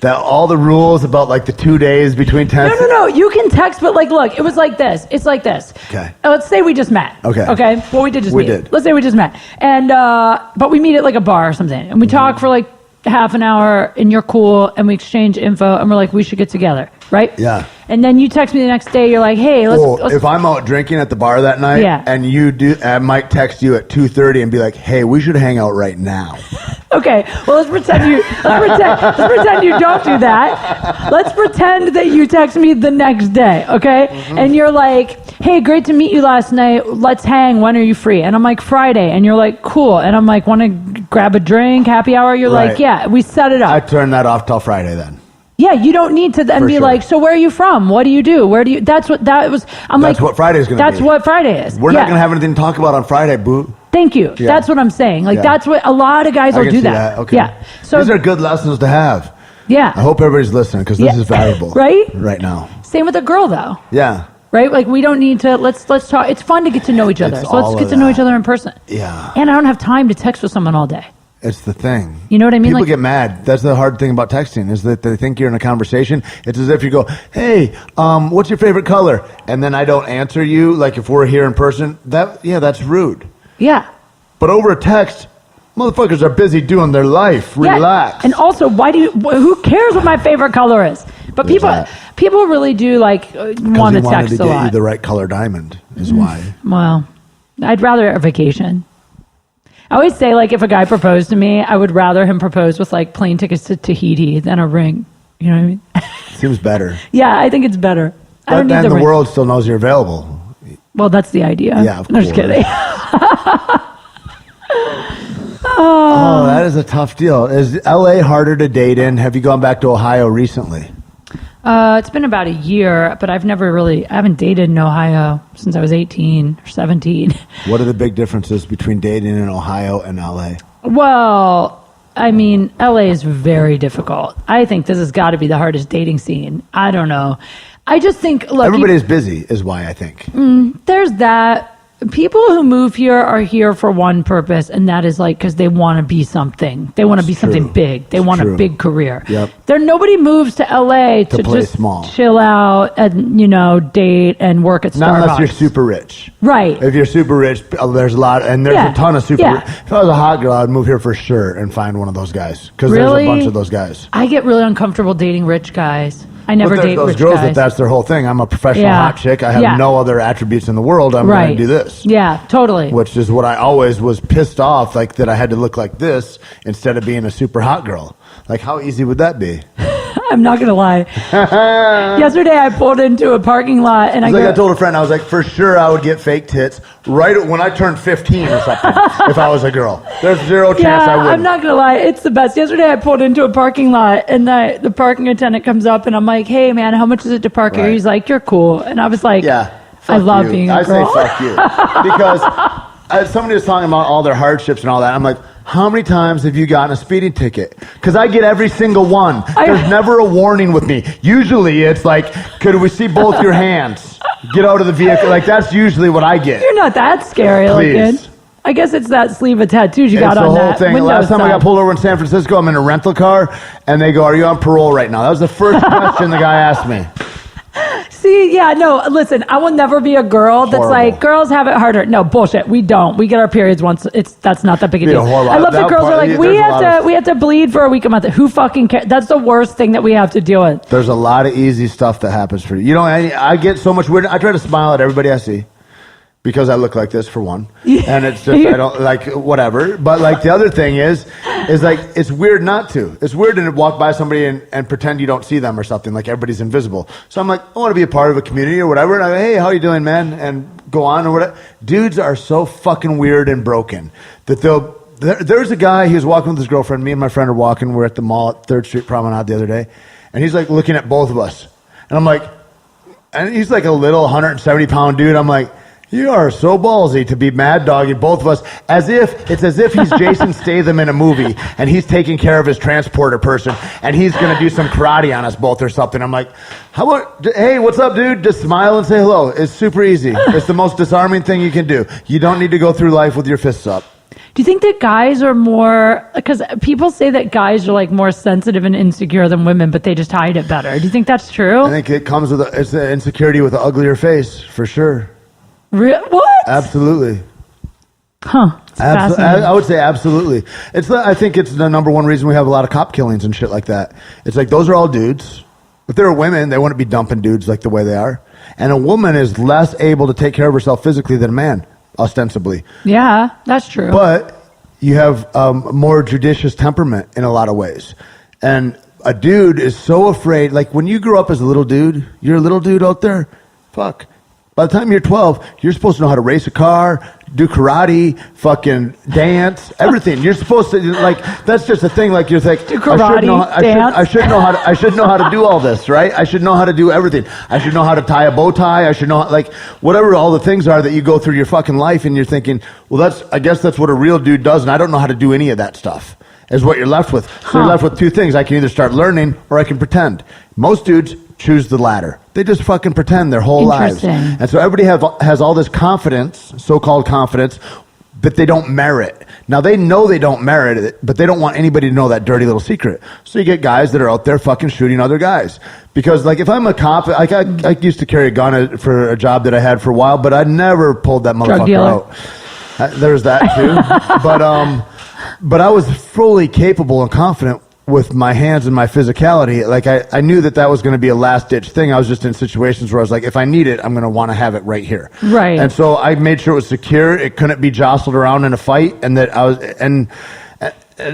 that all the rules about like the 2 days between texts. No. You can text, but like, look, it was like this. It's like this. Okay. Let's say we just met. Okay. Well, we did just We meet. did. Let's say we just met, and but we meet at like a bar or something, and we talk for like half an hour, and you're cool, and we exchange info, and we're like, we should get together, right? Yeah. And then you text me the next day. You're like, hey, let's. Well, if I'm out drinking at the bar that night, Yeah. and I might text you at 2:30 and be like, "Hey, we should hang out right now." Okay, well, let's pretend you don't do that. Let's pretend that you text me the next day, okay? And you're like, hey, great to meet you last night. Let's hang. When are you free? And I'm like, Friday. And you're like, cool. And I'm like, want to grab a drink, happy hour? You're Right. like, yeah, we set it I up. turn that off till Friday then. Yeah, you don't need to then For be sure. like, so where are you from? What do you do? Where do you, that's what that was. I'm That's like, what Friday's gonna That's be. what Friday is. We're Yeah. not gonna have anything to talk about on Friday, boo. Thank you. Yeah. That's what I'm saying. Like, Yeah. that's what a lot of guys I will can do see that. Okay. Yeah. So, these are good lessons to have. yeah. I hope everybody's listening because this Yeah. is valuable. Right? Right now. Same with a girl, though. Yeah. Right? Like, we don't need to, let's talk. It's fun to get to know each other. It's So let's all get of to know that. each other in person. Yeah. And I don't have time to text with someone all day. It's the thing. You know what I mean? People Like- get mad. That's the hard thing about texting is that they think you're in a conversation. It's as if you go, "Hey, what's your favorite color?" And then I don't answer you. Like if we're here in person, that's rude. Yeah. But over a text, motherfuckers are busy doing their life. Yeah. Relax. And also, who cares what my favorite color is? But There's that. people really do like want to he wanted text to a get you lot. the right color diamond is why. Well, I'd rather a vacation. I always say, like, if a guy proposed to me, I would rather him propose with like plane tickets to Tahiti than a ring. You know what I mean? Seems better. Yeah, I think it's better. I But don't need then the the ring. world still knows you're available. Well, that's the idea. Yeah, of I'm just course. kidding. Oh, that is a tough deal. Is LA harder to date in? Have you gone back to Ohio recently? It's been about a year, but I haven't dated in Ohio since I was 18 or 17. What are the big differences between dating in Ohio and LA? Well, I mean, LA is very difficult. I think this has got to be the hardest dating scene. I don't know. I just think, look, Everybody's busy is why I think. there's that. People who move here are here for one purpose, and that is like because they want to be something. They want to be something true. big. They want a true. big career. Yep. Nobody moves to LA to play just small. chill out and date and work at Starbucks. Not unless you're super rich. Right. If you're super rich, there's a lot, and there's Yeah, a ton of super yeah. rich. If I was a hot girl, I'd move here for sure and find one of those guys. Because Really? there's a bunch of those guys. I get really uncomfortable dating rich guys. I never But there's date those rich girls guys. that's their whole thing. I'm a professional Yeah. hot chick. I have Yeah. no other attributes in the world. I'm going right. to do this. Yeah, totally. Which is what I always was pissed off, like that I had to look like this instead of being a super hot girl. Like, how easy would that be? I'm not gonna lie. Yesterday I pulled into a parking lot and I Like go, I told a friend, I was like, for sure I would get fake tits right when I turned 15 or something if I was a girl. There's zero chance yeah, I wouldn't. I'm not gonna lie, it's the best. Yesterday I pulled into a parking lot and the parking attendant comes up and I'm like, hey man, how much is it to park here? Right. He's like, you're cool. And I was like, Yeah. I fuck love you. being a I girl. say fuck you. Because somebody was talking about all their hardships and all that. I'm like, how many times have you gotten a speeding ticket? Because I get every single one. There's never a warning with me. Usually it's like, could we see both your hands? Get out of the vehicle. Like, that's usually what I get. You're not that scary Please. looking. I guess it's that sleeve of tattoos you It's got the on whole that thing. window Last time I side. got pulled over in San Francisco, I'm in a rental car, and they go, are you on parole right now? That was the first question the guy asked me. See, yeah, no, listen, I will never be a girl that's Horrible. like, girls have it harder. No, bullshit. We don't. We get our periods once. That's not that big a Yeah, deal. horrible. I love that That girls part- are like, there's we a lot have of- we have to bleed for a week a month. Who fucking cares? That's the worst thing that we have to deal with. There's a lot of easy stuff that happens for you. You know, I get so much weird. I try to smile at everybody I see because I look like this for one, and it's just I don't like whatever. But like the other thing is like it's weird not to. It's weird to walk by somebody and pretend you don't see them or something. Like everybody's invisible. So I'm like, I want to be a part of a community or whatever. And I go, hey, how you doing, man? And go on or whatever. Dudes are so fucking weird and broken that they'll there's a guy, he was walking with his girlfriend. Me and my friend are walking. We're at the mall at 3rd Street Promenade the other day. And he's like looking at both of us. And I'm like, and he's like a little 170-pound dude. I'm like, you are so ballsy to be mad dogging both of us as if he's Jason Statham in a movie and he's taking care of his transporter person and he's going to do some karate on us both or something. I'm like, how about, hey, what's up, dude? Just smile and say hello. It's super easy. It's the most disarming thing you can do. You don't need to go through life with your fists up. Do you think that guys are more, because people say that guys are like more sensitive and insecure than women, but they just hide it better. Do you think that's true? I think it comes with it's an insecurity with an uglier face, for sure. What? Absolutely. Huh. I would say absolutely. I think it's the number one reason we have a lot of cop killings and shit like that. It's like those are all dudes. If they were women, they wouldn't be dumping dudes like the way they are. And a woman is less able to take care of herself physically than a man, ostensibly. Yeah, that's true. But you have more judicious temperament in a lot of ways. And a dude is so afraid. Like when you grew up as a little dude, you're a little dude out there. Fuck. By the time you're 12, you're supposed to know how to race a car, do karate, fucking dance, everything. You're supposed to, like, that's just a thing. Like, you're like, do karate, I should know how to do all this, right? I should know how to do everything. I should know how to tie a bow tie. I should know, like, whatever all the things are that you go through your fucking life, and you're thinking, well, I guess that's what a real dude does, and I don't know how to do any of that stuff. Is what you're left with. So you're left with two things. I can either start learning or I can pretend. Most dudes choose the latter. They just fucking pretend their whole lives. And so everybody has all this confidence, so-called confidence, that they don't merit. Now they know they don't merit it, but they don't want anybody to know that dirty little secret. So you get guys that are out there fucking shooting other guys. Because like if I'm a cop, like I used to carry a gun for a job that I had for a while, but I never pulled that motherfucker out. There's that too. But I was fully capable and confident with my hands and my physicality. Like I knew that was going to be a last ditch thing. I was just in situations where I was like, if I need it, I'm going to want to have it right here. Right. And so I made sure it was secure. It couldn't be jostled around in a fight. And that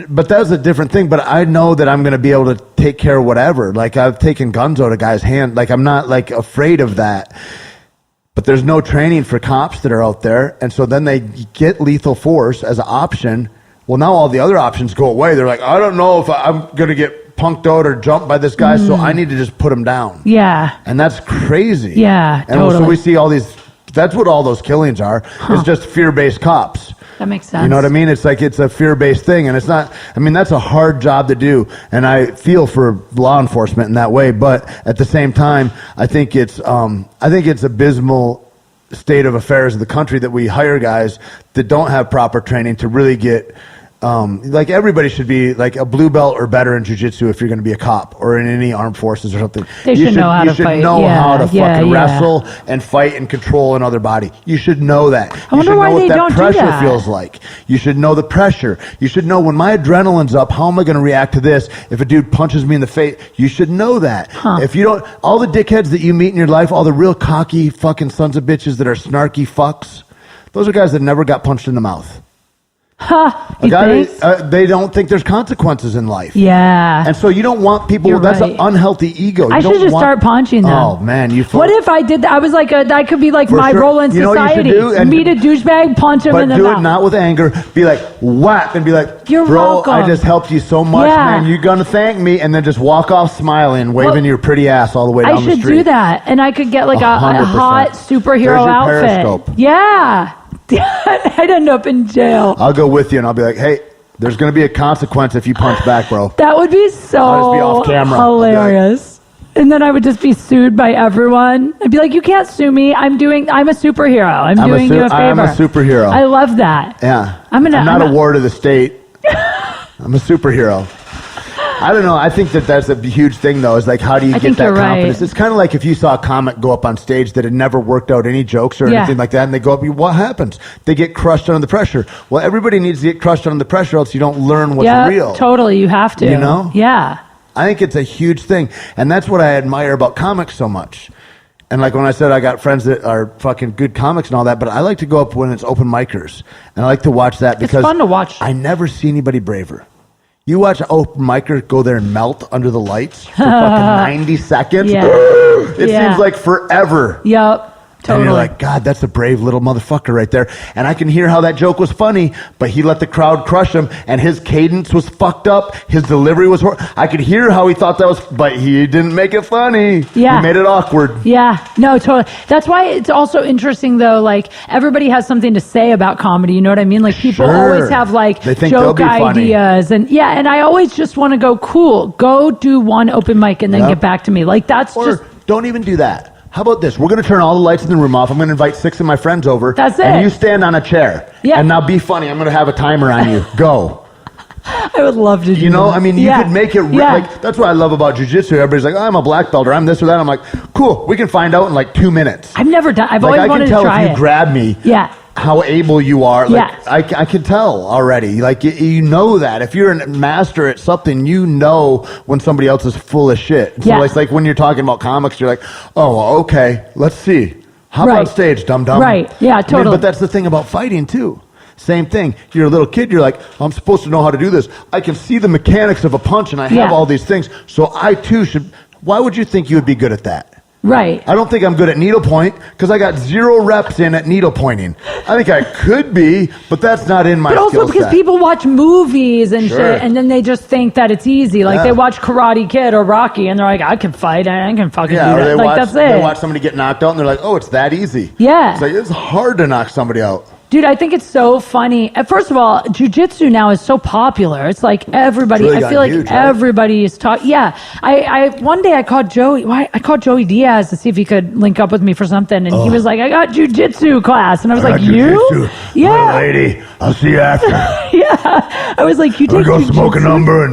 but that was a different thing. But I know that I'm going to be able to take care of whatever. Like I've taken guns out of guys' hand. Like I'm not like afraid of that. But there's no training for cops that are out there. And so then they get lethal force as an option. Well, now all the other options go away. They're like, I don't know if I'm going to get punked out or jumped by this guy, so I need to just put him down. Yeah. And that's crazy. Yeah, and totally. So we see all these, that's what all those killings are. It's just fear-based cops. That makes sense. You know what I mean? It's like it's a fear-based thing, and it's not, I mean, that's a hard job to do, and I feel for law enforcement in that way, but at the same time, I think it's abysmal state of affairs of the country that we hire guys that don't have proper training to really get like everybody should be like a blue belt or better in jiu-jitsu if you're going to be a cop or in any armed forces or something. You should know how to fight. You should know how to fucking wrestle and fight and control another body. You should know that. I wonder why they don't do that. You should know what that pressure feels like. You should know the pressure. You should know when my adrenaline's up, how am I going to react to this if a dude punches me in the face? You should know that. If you don't, all the dickheads that you meet in your life, all the real cocky fucking sons of bitches that are snarky fucks, those are guys that never got punched in the mouth. They don't think there's consequences in life. Yeah. And so you don't want people, that's an unhealthy ego. I should just start punching them. Oh, man. What if I did that? I was like, that could be like my role in society. Meet a douchebag, punch him in the mouth. But do it not with anger. Be like, whap, and be like, you're bro, welcome. I just helped you so much, man. You're going to thank me. And then just walk off smiling, waving your pretty ass all the way down the street. I should do that. And I could get like a hot superhero outfit. Periscope. Yeah. I'd end up in jail. I'll go with you and I'll be like, hey, there's going to be a consequence if you punch back, bro. That would be so I'll just be off camera. Hilarious. And then I would just be sued by everyone. I'd be like, you can't sue me. I'm a superhero. I'm doing you a favor. I'm a superhero. I love that. Yeah. I'm not a ward of the state. I'm a superhero. I don't know. I think that's a huge thing, though, is like, how do you get that confidence? Right. It's kind of like if you saw a comic go up on stage that had never worked out any jokes or anything like that, and they go up, what happens? They get crushed under the pressure. Well, everybody needs to get crushed under the pressure, else you don't learn what's real. Totally. You have to. You know? Yeah. I think it's a huge thing. And that's what I admire about comics so much. And like when I said I got friends that are fucking good comics and all that, but I like to go up when it's open micers. And I like to watch that because it's fun to watch. I never see anybody braver. You watch an open micer go there and melt under the lights for fucking 90 seconds. Yeah. It seems like forever. Yep. And you're Totally. like, God, that's a brave little motherfucker right there. And I can hear how that joke was funny, but he let the crowd crush him, and his cadence was fucked up. His delivery was I could hear how he thought that was, but he didn't make it funny. Yeah. He made it awkward. Yeah, no, totally. That's why it's also interesting, though. Like, everybody has something to say about comedy. You know what I mean? Like, people Sure. always have like They think they'll joke be funny. ideas, and and I always just want to go, cool, go do one open mic and then Yep. get back to me. Like, that's Or just. don't even do that. How about this? We're going to turn all the lights in the room off. I'm going to invite 6 of my friends over. That's it. And you stand on a chair. Yeah. And now be funny. I'm going to have a timer on you. Go. I would love to do You know, that. I mean, you Yeah. could make it Yeah. like, that's what I love about jiu-jitsu. Everybody's like, oh, I'm a black belt or I'm this or that. I'm like, cool. We can find out in like 2 minutes. I've never done. I've Like, always I can wanted tell to try if you it. grab me. Yeah. How able you are. Like, Yeah. I can tell already. Like, you know that. If you're a master at something, you know when somebody else is full of shit. So Yeah. it's like when you're talking about comics, you're like, oh, okay, let's see. How Right. about stage, dum-dum? Right. Yeah, I mean, totally. but that's the thing about fighting, too. Same thing. You're a little kid. You're like, I'm supposed to know how to do this. I can see the mechanics of a punch, and I have Yeah. all these things. So I, too, should... Why would you think you would be good at that? Right. I don't think I'm good at needlepoint because I got 0 reps in at needlepointing. I think I could be, but that's not in my But also skill because set. people watch movies and Sure. shit, and then they just think that it's easy. Like, Yeah. they watch Karate Kid or Rocky, and they're like, I can fight, I can fucking Yeah, do or that. they Like, watch, that's they it. watch somebody get knocked out, and they're like, oh, it's that easy. Yeah. It's like, it's hard to knock somebody out. Dude, I think it's so funny. First of all, jiu-jitsu now is so popular. It's like everybody. It's really I feel like gotten huge, right? everybody is talking. Yeah, I one day I called Joey. I called Joey Diaz to see if he could link up with me for something, and he was like, "I got jiu-jitsu class," and I was like, "You? Yeah, lady. I'll see you after. yeah." I was like, "You take jiu-jitsu?" number and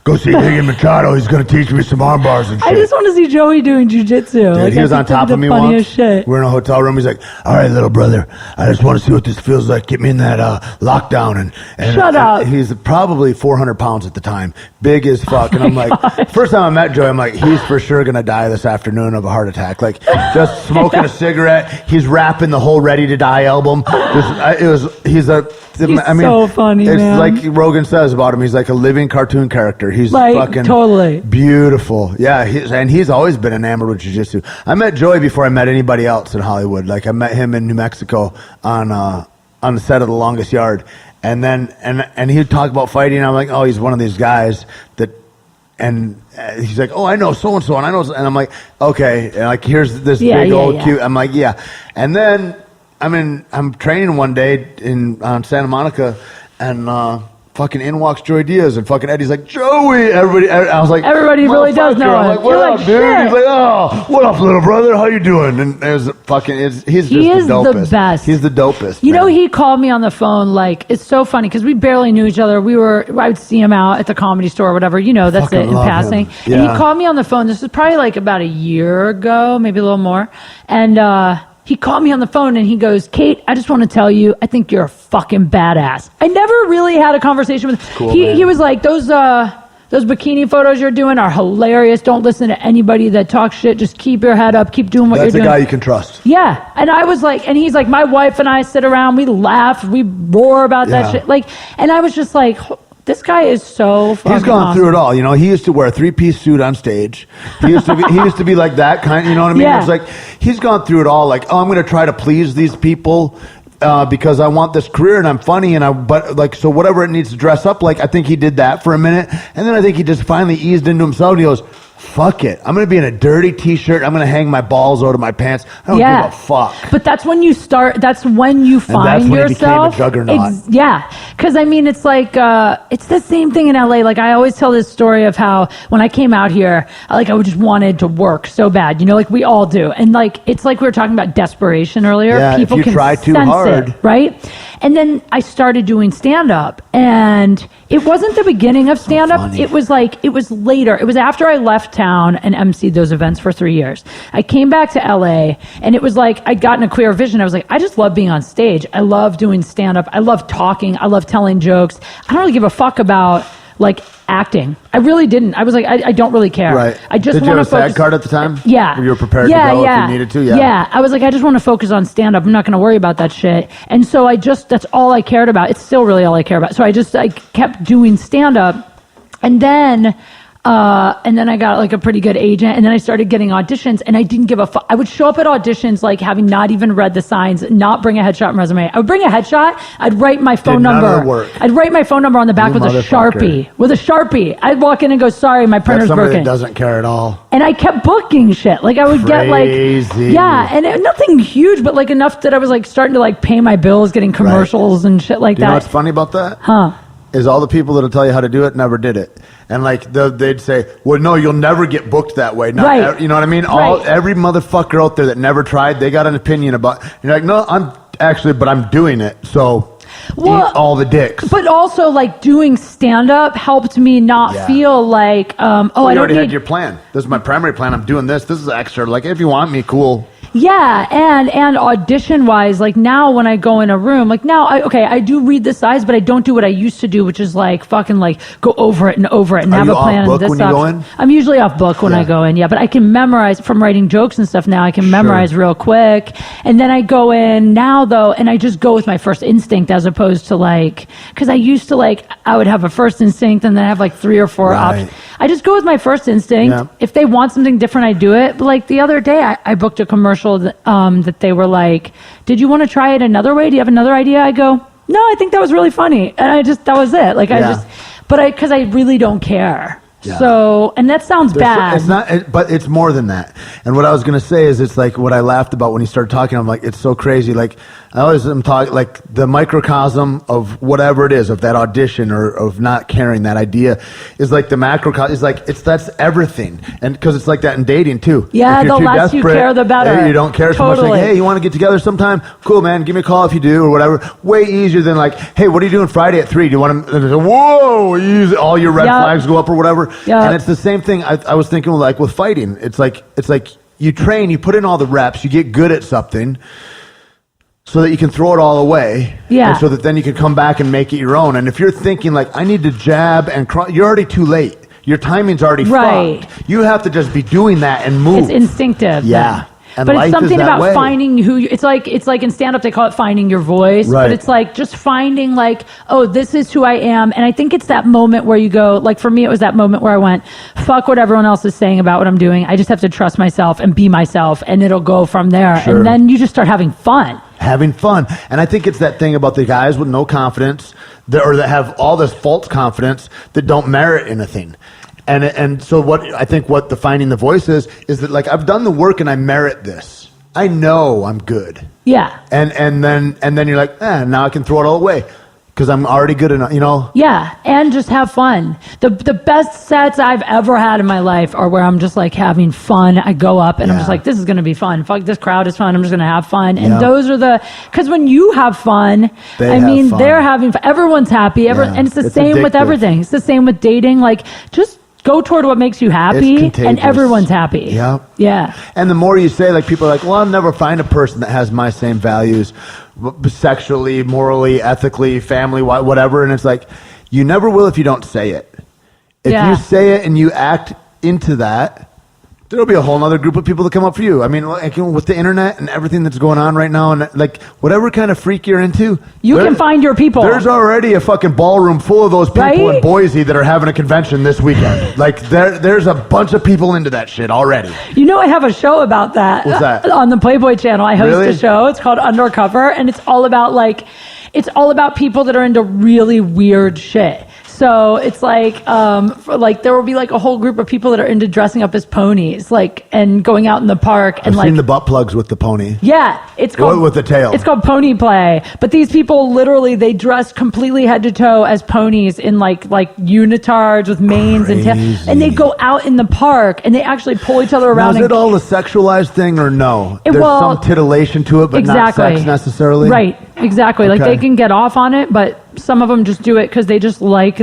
go see Higgin Machado. He's going to teach me some arm bars and I just want to see Joey doing jiu-jitsu. Dude, Like, he I was think on that'd top be of the me funniest once. shit. We're in a hotel room. He's like, all right, little brother, I just want to see what this feels like. Get me in that lockdown. And Shut up. He's probably 400 pounds at the time. Big as fuck. And I'm like, first time I met Joey, I'm like, he's for sure going to die this afternoon of a heart attack. Like, just smoking a cigarette. He's rapping the whole Ready to Die album. He's so funny, It's man. like Rogan says about him. He's like a living cartoon character. He's Like, fucking totally. beautiful. Yeah, he's always been enamored with jiu-jitsu. I met Joey before I met anybody else in Hollywood. Like, I met him in New Mexico on the set of The Longest Yard, and then and he'd talk about fighting. And I'm like, oh, he's one of these guys that. And he's like, oh, I know so-and-so, and I know, and I'm like, okay, and like, here's this big old cute. I'm like, yeah. And then I'm training one day on Santa Monica, and fucking in walks Joey Diaz, and fucking Eddie's like, Joey, everybody. I was like, Everybody really does motherfucker. know I'm him. like, what You're up, like, dude? shit. He's like, oh, what up, little brother? How you doing? And he's just He is the the dopest. best. He's the dopest. You know, man. he called me on the phone. Like, it's so funny because we barely knew each other. I would see him out at the Comedy Store or whatever. You know, that's Fucking it in love passing. him. And he Yeah. called me on the phone. This was probably like about a year ago, maybe a little more. And he called me on the phone and he goes, Kate, I just want to tell you, I think you're a fucking badass. I never really had a conversation with him. Cool, he man. was like, those bikini photos you're doing are hilarious. Don't listen to anybody that talks shit. Just keep your head up. Keep doing what That's a you're doing. guy you can trust. Yeah. And I was like, and he's like, my wife and I sit around, we laugh, we roar about that Yeah. shit. Like, and I was just like, this guy is so fucking He's gone awesome. through it all. You know, he used to wear a 3-piece suit on stage. He used to be like that kind. You know what I mean? Yeah. It's like he's gone through it all. Like, oh, I'm going to try to please these people because I want this career and I'm funny so whatever it needs to dress up like. I think he did that for a minute, and then I think he just finally eased into himself. And he goes, fuck it. I'm going to be in a dirty T-shirt. I'm going to hang my balls out of my pants. I don't give a fuck. But that's when you start, that's when you find that's when he yourself. became a juggernaut. Yeah. Because, I mean, it's like, it's the same thing in LA. Like, I always tell this story of how when I came out here, I just wanted to work so bad. You know, like we all do. And, like, it's like we were talking about desperation earlier. Yeah, People if you can try too sense hard. it, right? And then I started doing stand-up. And it wasn't the beginning of stand-up. funny. It was later. It was after I left town and emceed those events for 3 years. I came back to LA, and it was like I'd gotten a clear vision. I was like, I just love being on stage. I love doing stand-up. I love talking. I love telling jokes. I don't really give a fuck about like acting. I really didn't. I was like, I don't really care. Right. I just Did you want have to a focus. SAG card at the time? Yeah. Were you prepared to go if you needed to? Yeah. Yeah. I was like, I just want to focus on stand-up. I'm not going to worry about that shit. And so that's all I cared about. It's still really all I care about. So I kept doing stand-up. And then And then I got like a pretty good agent, and then I started getting auditions, and I didn't give a fuck. I would show up at auditions like having not even read the signs, not bring a headshot and resume. I would bring a headshot. I'd write my phone Did none number. of the work. I'd write my phone number on the back You with a motherfucker. Sharpie. With a Sharpie. I'd walk in and go, sorry, my That's printer's somebody broken. that doesn't care at all. And I kept booking shit. Like I would get like, Crazy. yeah, and nothing huge, but like enough that I was like starting to like pay my bills, getting commercials and shit like You know that. what's funny about that? Huh? Is all the people that'll tell you how to do it never did it. And like they'd say, well, no, you'll never get booked that way. Not Right. You know what I mean? Right. Every motherfucker out there that never tried, they got an opinion about. You're like, no, but I'm doing it. So eat all the dicks. But also, like doing stand up helped me not Yeah. feel like, I you don't already need. had your plan. This is my primary plan. I'm doing this. This is extra. Like, if you want me, cool. Yeah, and audition wise, like now when I go in a room, like now I do read the sides, but I don't do what I used to do, which is like fucking like go over it and Are have you a plan. off book and this when you sucks. go in? I'm usually off book when I Yeah. go in, yeah, but I can memorize from writing jokes and stuff now. I can memorize real quick, and then I go in now though, and I just go with my first instinct as opposed to like, because I used to like I would have a first instinct and then have like 3 or 4 Right. options. I just go with my first instinct. Yeah. If they want something different, I do it. But like the other day, I booked a commercial that they were like, "Did you want to try it another way? Do you have another idea?" I go, "No, I think that was really funny," and that was it. Like because I really don't care. Yeah. So, and that sounds bad. It's not, but it's more than that. And what I was going to say is, it's like what I laughed about when he started talking. I'm like, it's so crazy. Like I always am talking like the microcosm of whatever it is, of that audition or of not caring. That idea is like the macrocosm. Is like that's everything. And because it's like that in dating too. Yeah, If you're the too less you desperate, care, the better. hey, you don't care so much. Totally. Like, hey, you want to get together sometime? Cool, man. Give me a call if you do or whatever. Way easier than like, hey, what are you doing Friday at 3? Do you want to? Whoa! All your red Yep. flags go up or whatever. Yep. And it's the same thing I was thinking like with fighting. It's like you train, you put in all the reps, you get good at something so that you can throw it all away. Yeah. And so that then you can come back and make it your own. And if you're thinking like, I need to jab and you're already too late. Your timing's already Right. fucked. You have to just be doing that and move. It's instinctive. Yeah. And but life it's is something that about way. finding who you, it's like in stand up they call it finding your voice, Right. but it's like just finding like, oh, this is who I am. And I think it's that moment where you go, like for me it was that moment where I went, fuck what everyone else is saying about what I'm doing. I just have to trust myself and be myself, and it'll go from there. Sure. And then you just start having fun. Having fun. And I think it's that thing about the guys with no confidence or that have all this false confidence that don't merit anything. And so what I think what defining the voice is that like I've done the work and I merit this. I know I'm good. Yeah. And then you're like, now I can throw it all away because I'm already good enough, you know? Yeah, and just have fun. The best sets I've ever had in my life are where I'm just like having fun. I go up and I'm just like, this is going to be fun. Fuck, this crowd is fun. I'm just going to have fun. And those are because when you have fun, They have fun. they're having fun. Everyone's happy. And it's the same with addictive. everything. It's the same with dating. Like, just go toward what makes you happy, and contagious. everyone's happy. Yep. Yeah. And the more you say, like people are like, well, I'll never find a person that has my same values, sexually, morally, ethically, family, whatever. And it's like, you never will if you don't say it. If Yeah. you say it and you act into that, there'll be a whole other group of people that come up for you. I mean, like, with the internet and everything that's going on right now, and like whatever kind of freak you're into, You can find your people. There's already a fucking ballroom full of those people Right? in Boise that are having a convention this weekend. Like there's a bunch of people into that shit already. You know, I have a show about that. What's that? On the Playboy channel. I host Really? a show. It's called Undercover, and it's all about people that are into really weird shit. So it's like there will be like a whole group of people that are into dressing up as ponies, like, and going out in the park and I've like seen the butt plugs with the pony. yeah, it's called with the tail. It's called pony play. But these people literally they dress completely head to toe as ponies in like unitards with manes and tails, and they go out in the park and they actually pull each other Now, around. is it all a sexualized thing or no? There's well, some titillation to it, but not sex necessarily. Right, exactly. Like Okay. they can get off on it, but some of them just do it because they just like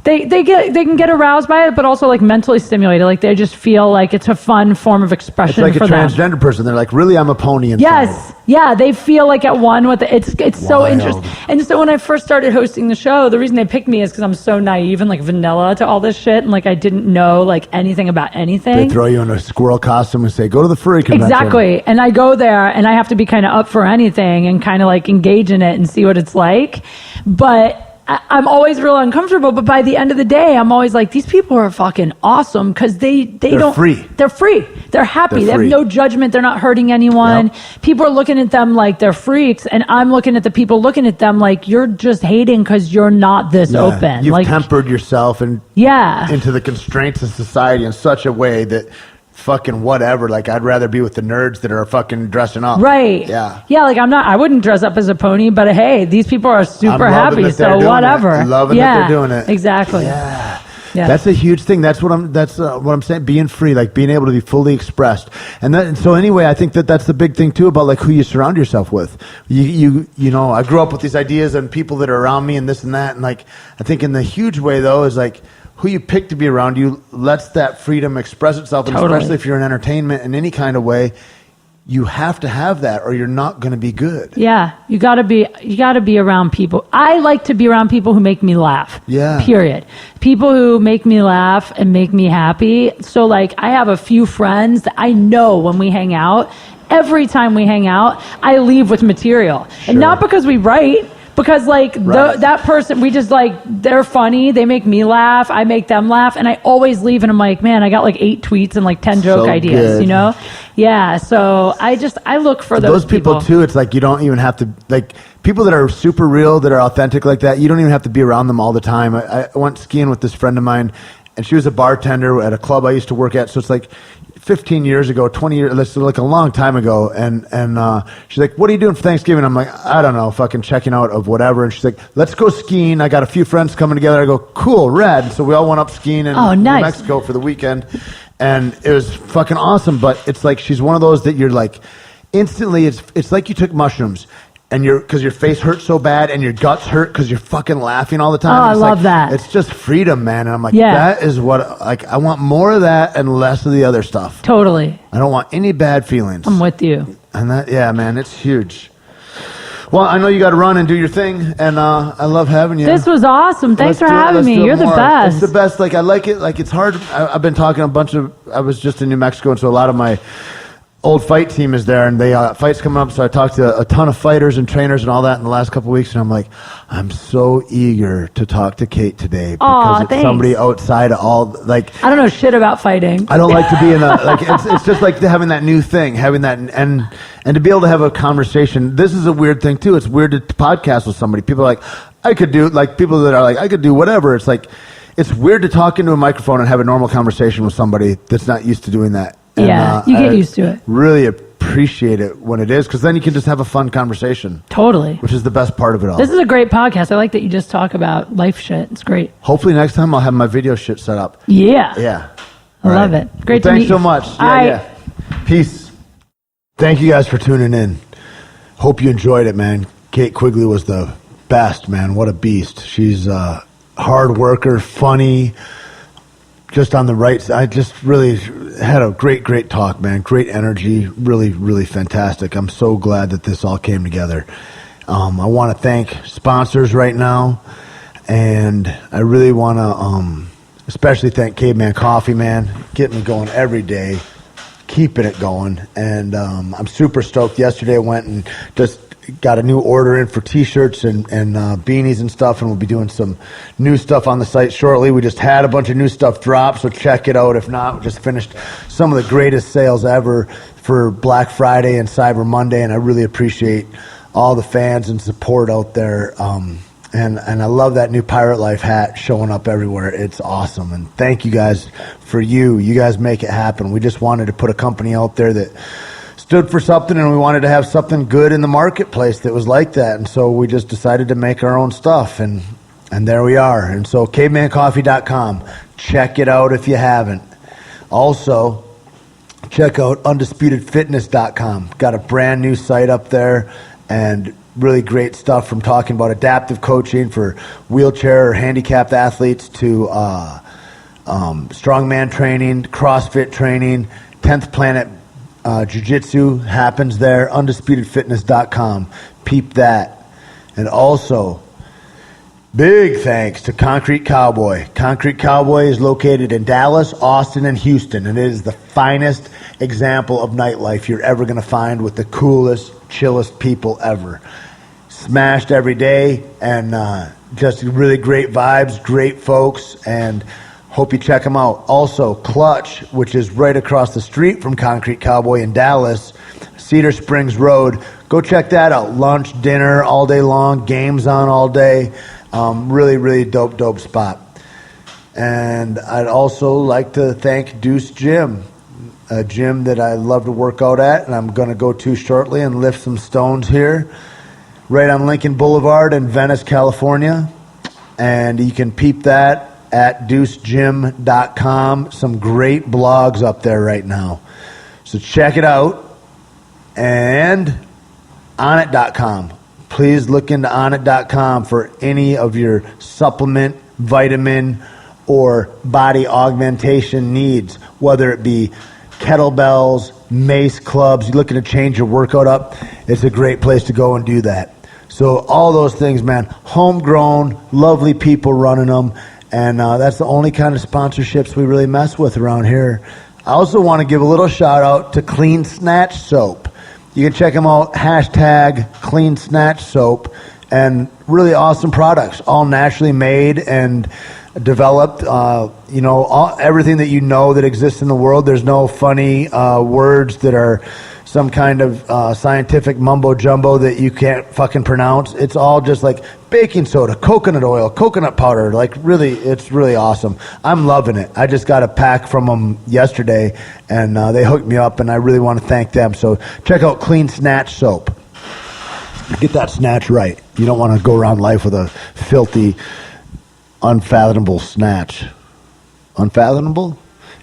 they can get aroused by it, but also like mentally stimulated. Like they just feel like it's a fun form of It's expression like a for them. transgender person. They're like, really, I'm a pony inside. Yes, yeah, they feel like at one with it. It's so Wild. interesting. And so when I first started hosting the show, the reason they picked me is because I'm so naive and like vanilla to all this shit, and like I didn't know like anything about anything. They throw you in a squirrel costume and say, go to the furry convention. Exactly. And I go there and I have to be kind of up for anything and kind of like engage in it and see what it's like. But I'm always real uncomfortable, but by the end of the day, I'm always like, these people are fucking awesome because they're free. They're free. They're happy. They're They have free. no judgment. They're not hurting anyone. Yep. People are looking at them like they're freaks, and I'm looking at the people looking at them like you're just hating because you're not this open. You've like, tempered yourself and into the constraints of society in such a way that fucking whatever. Like, I'd rather be with the nerds that are fucking dressing up. Right. Yeah. Yeah, like I wouldn't dress up as a pony, but hey, these people are super happy, so whatever. Loving that they're doing it. Exactly. Yeah. Yeah. That's a huge thing. That's what I'm saying. Being free, like being able to be fully expressed. And so anyway, I think that's the big thing too about like who you surround yourself with. You know, I grew up with these ideas and people that are around me and this and that. And like, I think in the huge way though is like, who you pick to be around you lets that freedom express itself, and especially if you're in entertainment in any kind of way, you have to have that, or you're not going to be good. Yeah, you got to be around people. I like to be around people who make me laugh. Yeah. Period. People who make me laugh and make me happy. So like, I have a few friends that I know when we hang out. Every time we hang out, I leave with material, and not because we write. Because like that person, we just like, they're funny. They make me laugh. I make them laugh. And I always leave and I'm like, man, I got like 8 tweets and like 10 joke ideas, good. you know? Yeah. So I look for those people too. It's like, you don't even have to, like, people that are super real, that are authentic like that, you don't even have to be around them all the time. I went skiing with this friend of mine, and she was a bartender at a club I used to work at. So it's like 15 years ago, 20 years, that's like a long time ago. And she's like, what are you doing for Thanksgiving? I'm like, I don't know, fucking checking out of whatever. And she's like, let's go skiing. I got a few friends coming together. I go, cool, rad. So we all went up skiing in New Mexico for the weekend. And it was fucking awesome. But it's like, she's one of those that you're like, instantly, it's like you took mushrooms. And because your face hurts so bad and your guts hurt because you're fucking laughing all the time. Oh, I love like, that. It's just freedom, man. And I'm like, that is what, like, I want more of that and less of the other stuff. Totally. I don't want any bad feelings. I'm with you. And that, yeah, man, it's huge. Well, I know you got to run and do your thing, and I love having you. This was awesome. Thanks for having me. You're the best. It's the best. Like, I like it. Like, it's hard. I've been talking I was just in New Mexico, and so a lot of my old fight team is there, and they fights coming up, so I talked to a ton of fighters and trainers and all that in the last couple of weeks, and I'm like, I'm so eager to talk to Kate today because it's somebody outside of all, like, I don't know shit about fighting. I don't like to be in a, like, it's just like having that new thing, having that, and to be able to have a conversation. This is a weird thing too. It's weird to podcast with somebody. People are like, I could do, like, people that are like, I could do whatever. It's like, it's weird to talk into a microphone and have a normal conversation with somebody that's not used to doing that. And, you get used to it. Really appreciate it when it is, because then you can just have a fun conversation. Totally. Which is the best part of it all. This is a great podcast. I like that you just talk about life shit. It's great. Hopefully next time I'll have my video shit set up. Yeah. Yeah. I love it. Great to meet you. Thanks so much. Yeah. Peace. Thank you guys for tuning in. Hope you enjoyed it, man. Kate Quigley was the best, man. What a beast. She's a hard worker, funny, just on the right side. I just really had a great talk, man. Great energy. Really fantastic. I'm so glad that this all came together. I want to thank sponsors right now, and I really want to especially thank Caveman Coffee, man. Getting me going every day, keeping it going, and I'm super stoked. Yesterday I went and just got a new order in for t-shirts and beanies and stuff, and we'll be doing some new stuff on the site shortly. We just had a bunch of new stuff drop, so check it out. If not, we just finished some of the greatest sales ever for Black Friday and Cyber Monday, and I really appreciate all the fans and support out there. And I love that new Pirate Life hat showing up everywhere. It's awesome. And thank you guys for you. You guys make it happen. We just wanted to put a company out there that stood for something, and we wanted to have something good in the marketplace that was like that. And so we just decided to make our own stuff, and there we are. And so cavemancoffee.com. Check it out if you haven't. Also, check out undisputedfitness.com. Got a brand new site up there, and really great stuff, from talking about adaptive coaching for wheelchair or handicapped athletes to strongman training, CrossFit training, 10th Planet Jiu-Jitsu happens there, undisputedfitness.com. Peep that. And also, big thanks to Concrete Cowboy. Concrete Cowboy is located in Dallas, Austin, and Houston, and it is the finest example of nightlife you're ever going to find, with the coolest, chillest people ever. smashed every day, and just really great vibes, great folks, and hope you check them out. Also, Clutch, which is right across the street from Concrete Cowboy in Dallas, Cedar Springs Road. Go check that out. Lunch, dinner, all day long, games on all day. Really, really dope spot. And I'd also like to thank Deuce Gym, a gym that I love to work out at, and I'm going to go to shortly and lift some stones here, right on Lincoln Boulevard in Venice, California. And you can peep that at deucegym.com. Some great blogs up there right now. So check it out. And onnit.com. Please look into onnit.com for any of your supplement, vitamin, or body augmentation needs, whether it be kettlebells, mace clubs, you're looking to change your workout up, it's a great place to go and do that. So all those things, man, homegrown, lovely people running them, and that's the only kind of sponsorships we really mess with around here. I also want to give a little shout out to Clean Snatch Soap. You can check them out, hashtag Clean Snatch Soap, and really awesome products, all naturally made and developed. Everything that you know that exists in the world. There's no funny words that are some kind of scientific mumbo jumbo that you can't fucking pronounce. It's all just like baking soda, coconut oil, coconut powder. Like really, it's really awesome. I'm loving it. I just got a pack from them yesterday, and they hooked me up, and I really want to thank them. So check out Clean Snatch Soap. Get that snatch right. You don't want to go around life with a filthy, unfathomable snatch. Unfathomable?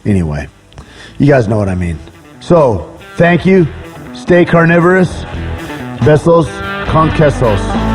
Anyway, you guys know what I mean. So, thank you. Stay carnivorous. Besos con quesos.